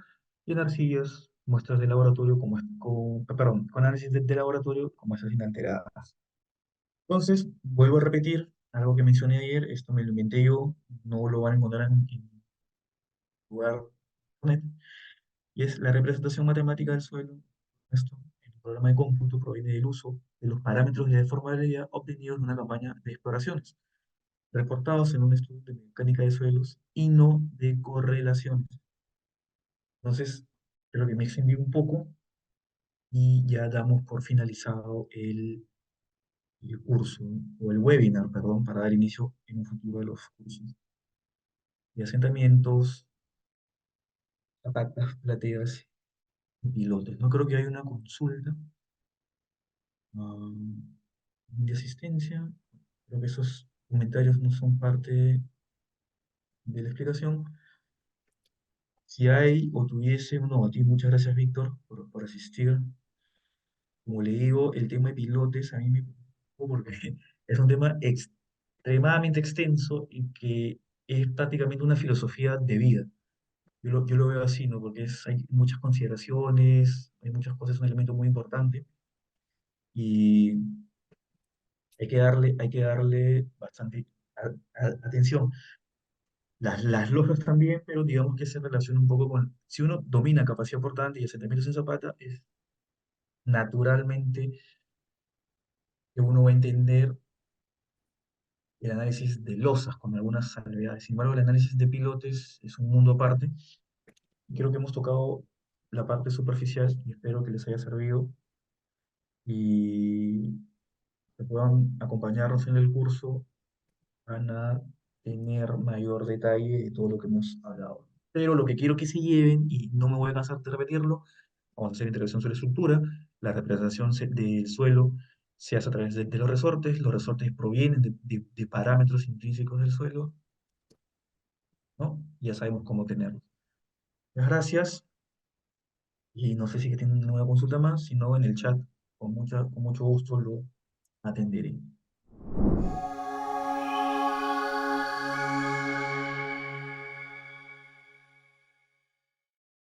Speaker 1: y en arcillas, muestras de laboratorio perdón, con análisis de laboratorio con muestras inalteradas. Entonces, vuelvo a repetir algo que mencioné ayer: esto me lo inventé yo, no lo van a encontrar en lugar net, y es la representación matemática del suelo. Esto, en el programa de cómputo, proviene del uso de los parámetros de deformabilidad obtenidos en una campaña de exploraciones, reportados en un estudio de mecánica de suelos y no de correlaciones. Entonces, creo que me extendí un poco y ya damos por finalizado el curso o el webinar, perdón, para dar inicio en un futuro a los cursos de asentamientos, zapatas, plateas y pilotes. No creo que haya una consulta de asistencia. Creo que esos comentarios no son parte de la explicación. Si hay o tuviese, no, a ti muchas gracias, Víctor, por asistir. Como le digo, el tema de pilotes a mí me preocupa porque es un tema extremadamente extenso y que es prácticamente una filosofía de vida. Yo lo veo así, ¿no? Porque hay muchas consideraciones, hay muchas cosas, es un elemento muy importante y hay que darle bastante atención. Las losas también, pero digamos que se relaciona un poco con, si uno domina capacidad portante y asentamientos en zapata, es naturalmente que uno va a entender el análisis de losas con algunas salvedades. Sin embargo, el análisis de pilotes es un mundo aparte. Creo que hemos tocado la parte superficial y espero que les haya servido y que puedan acompañarnos en el curso, van a tener mayor detalle de todo lo que hemos hablado. Pero lo que quiero que se lleven, y no me voy a cansar de repetirlo, vamos a hacer intervención sobre estructura, la representación del suelo se hace a través de los resortes provienen de parámetros intrínsecos del suelo, ¿no? Ya sabemos cómo tenerlos. Muchas gracias, y no sé si tienen una nueva consulta más, si no en el chat, con mucho gusto lo atenderé.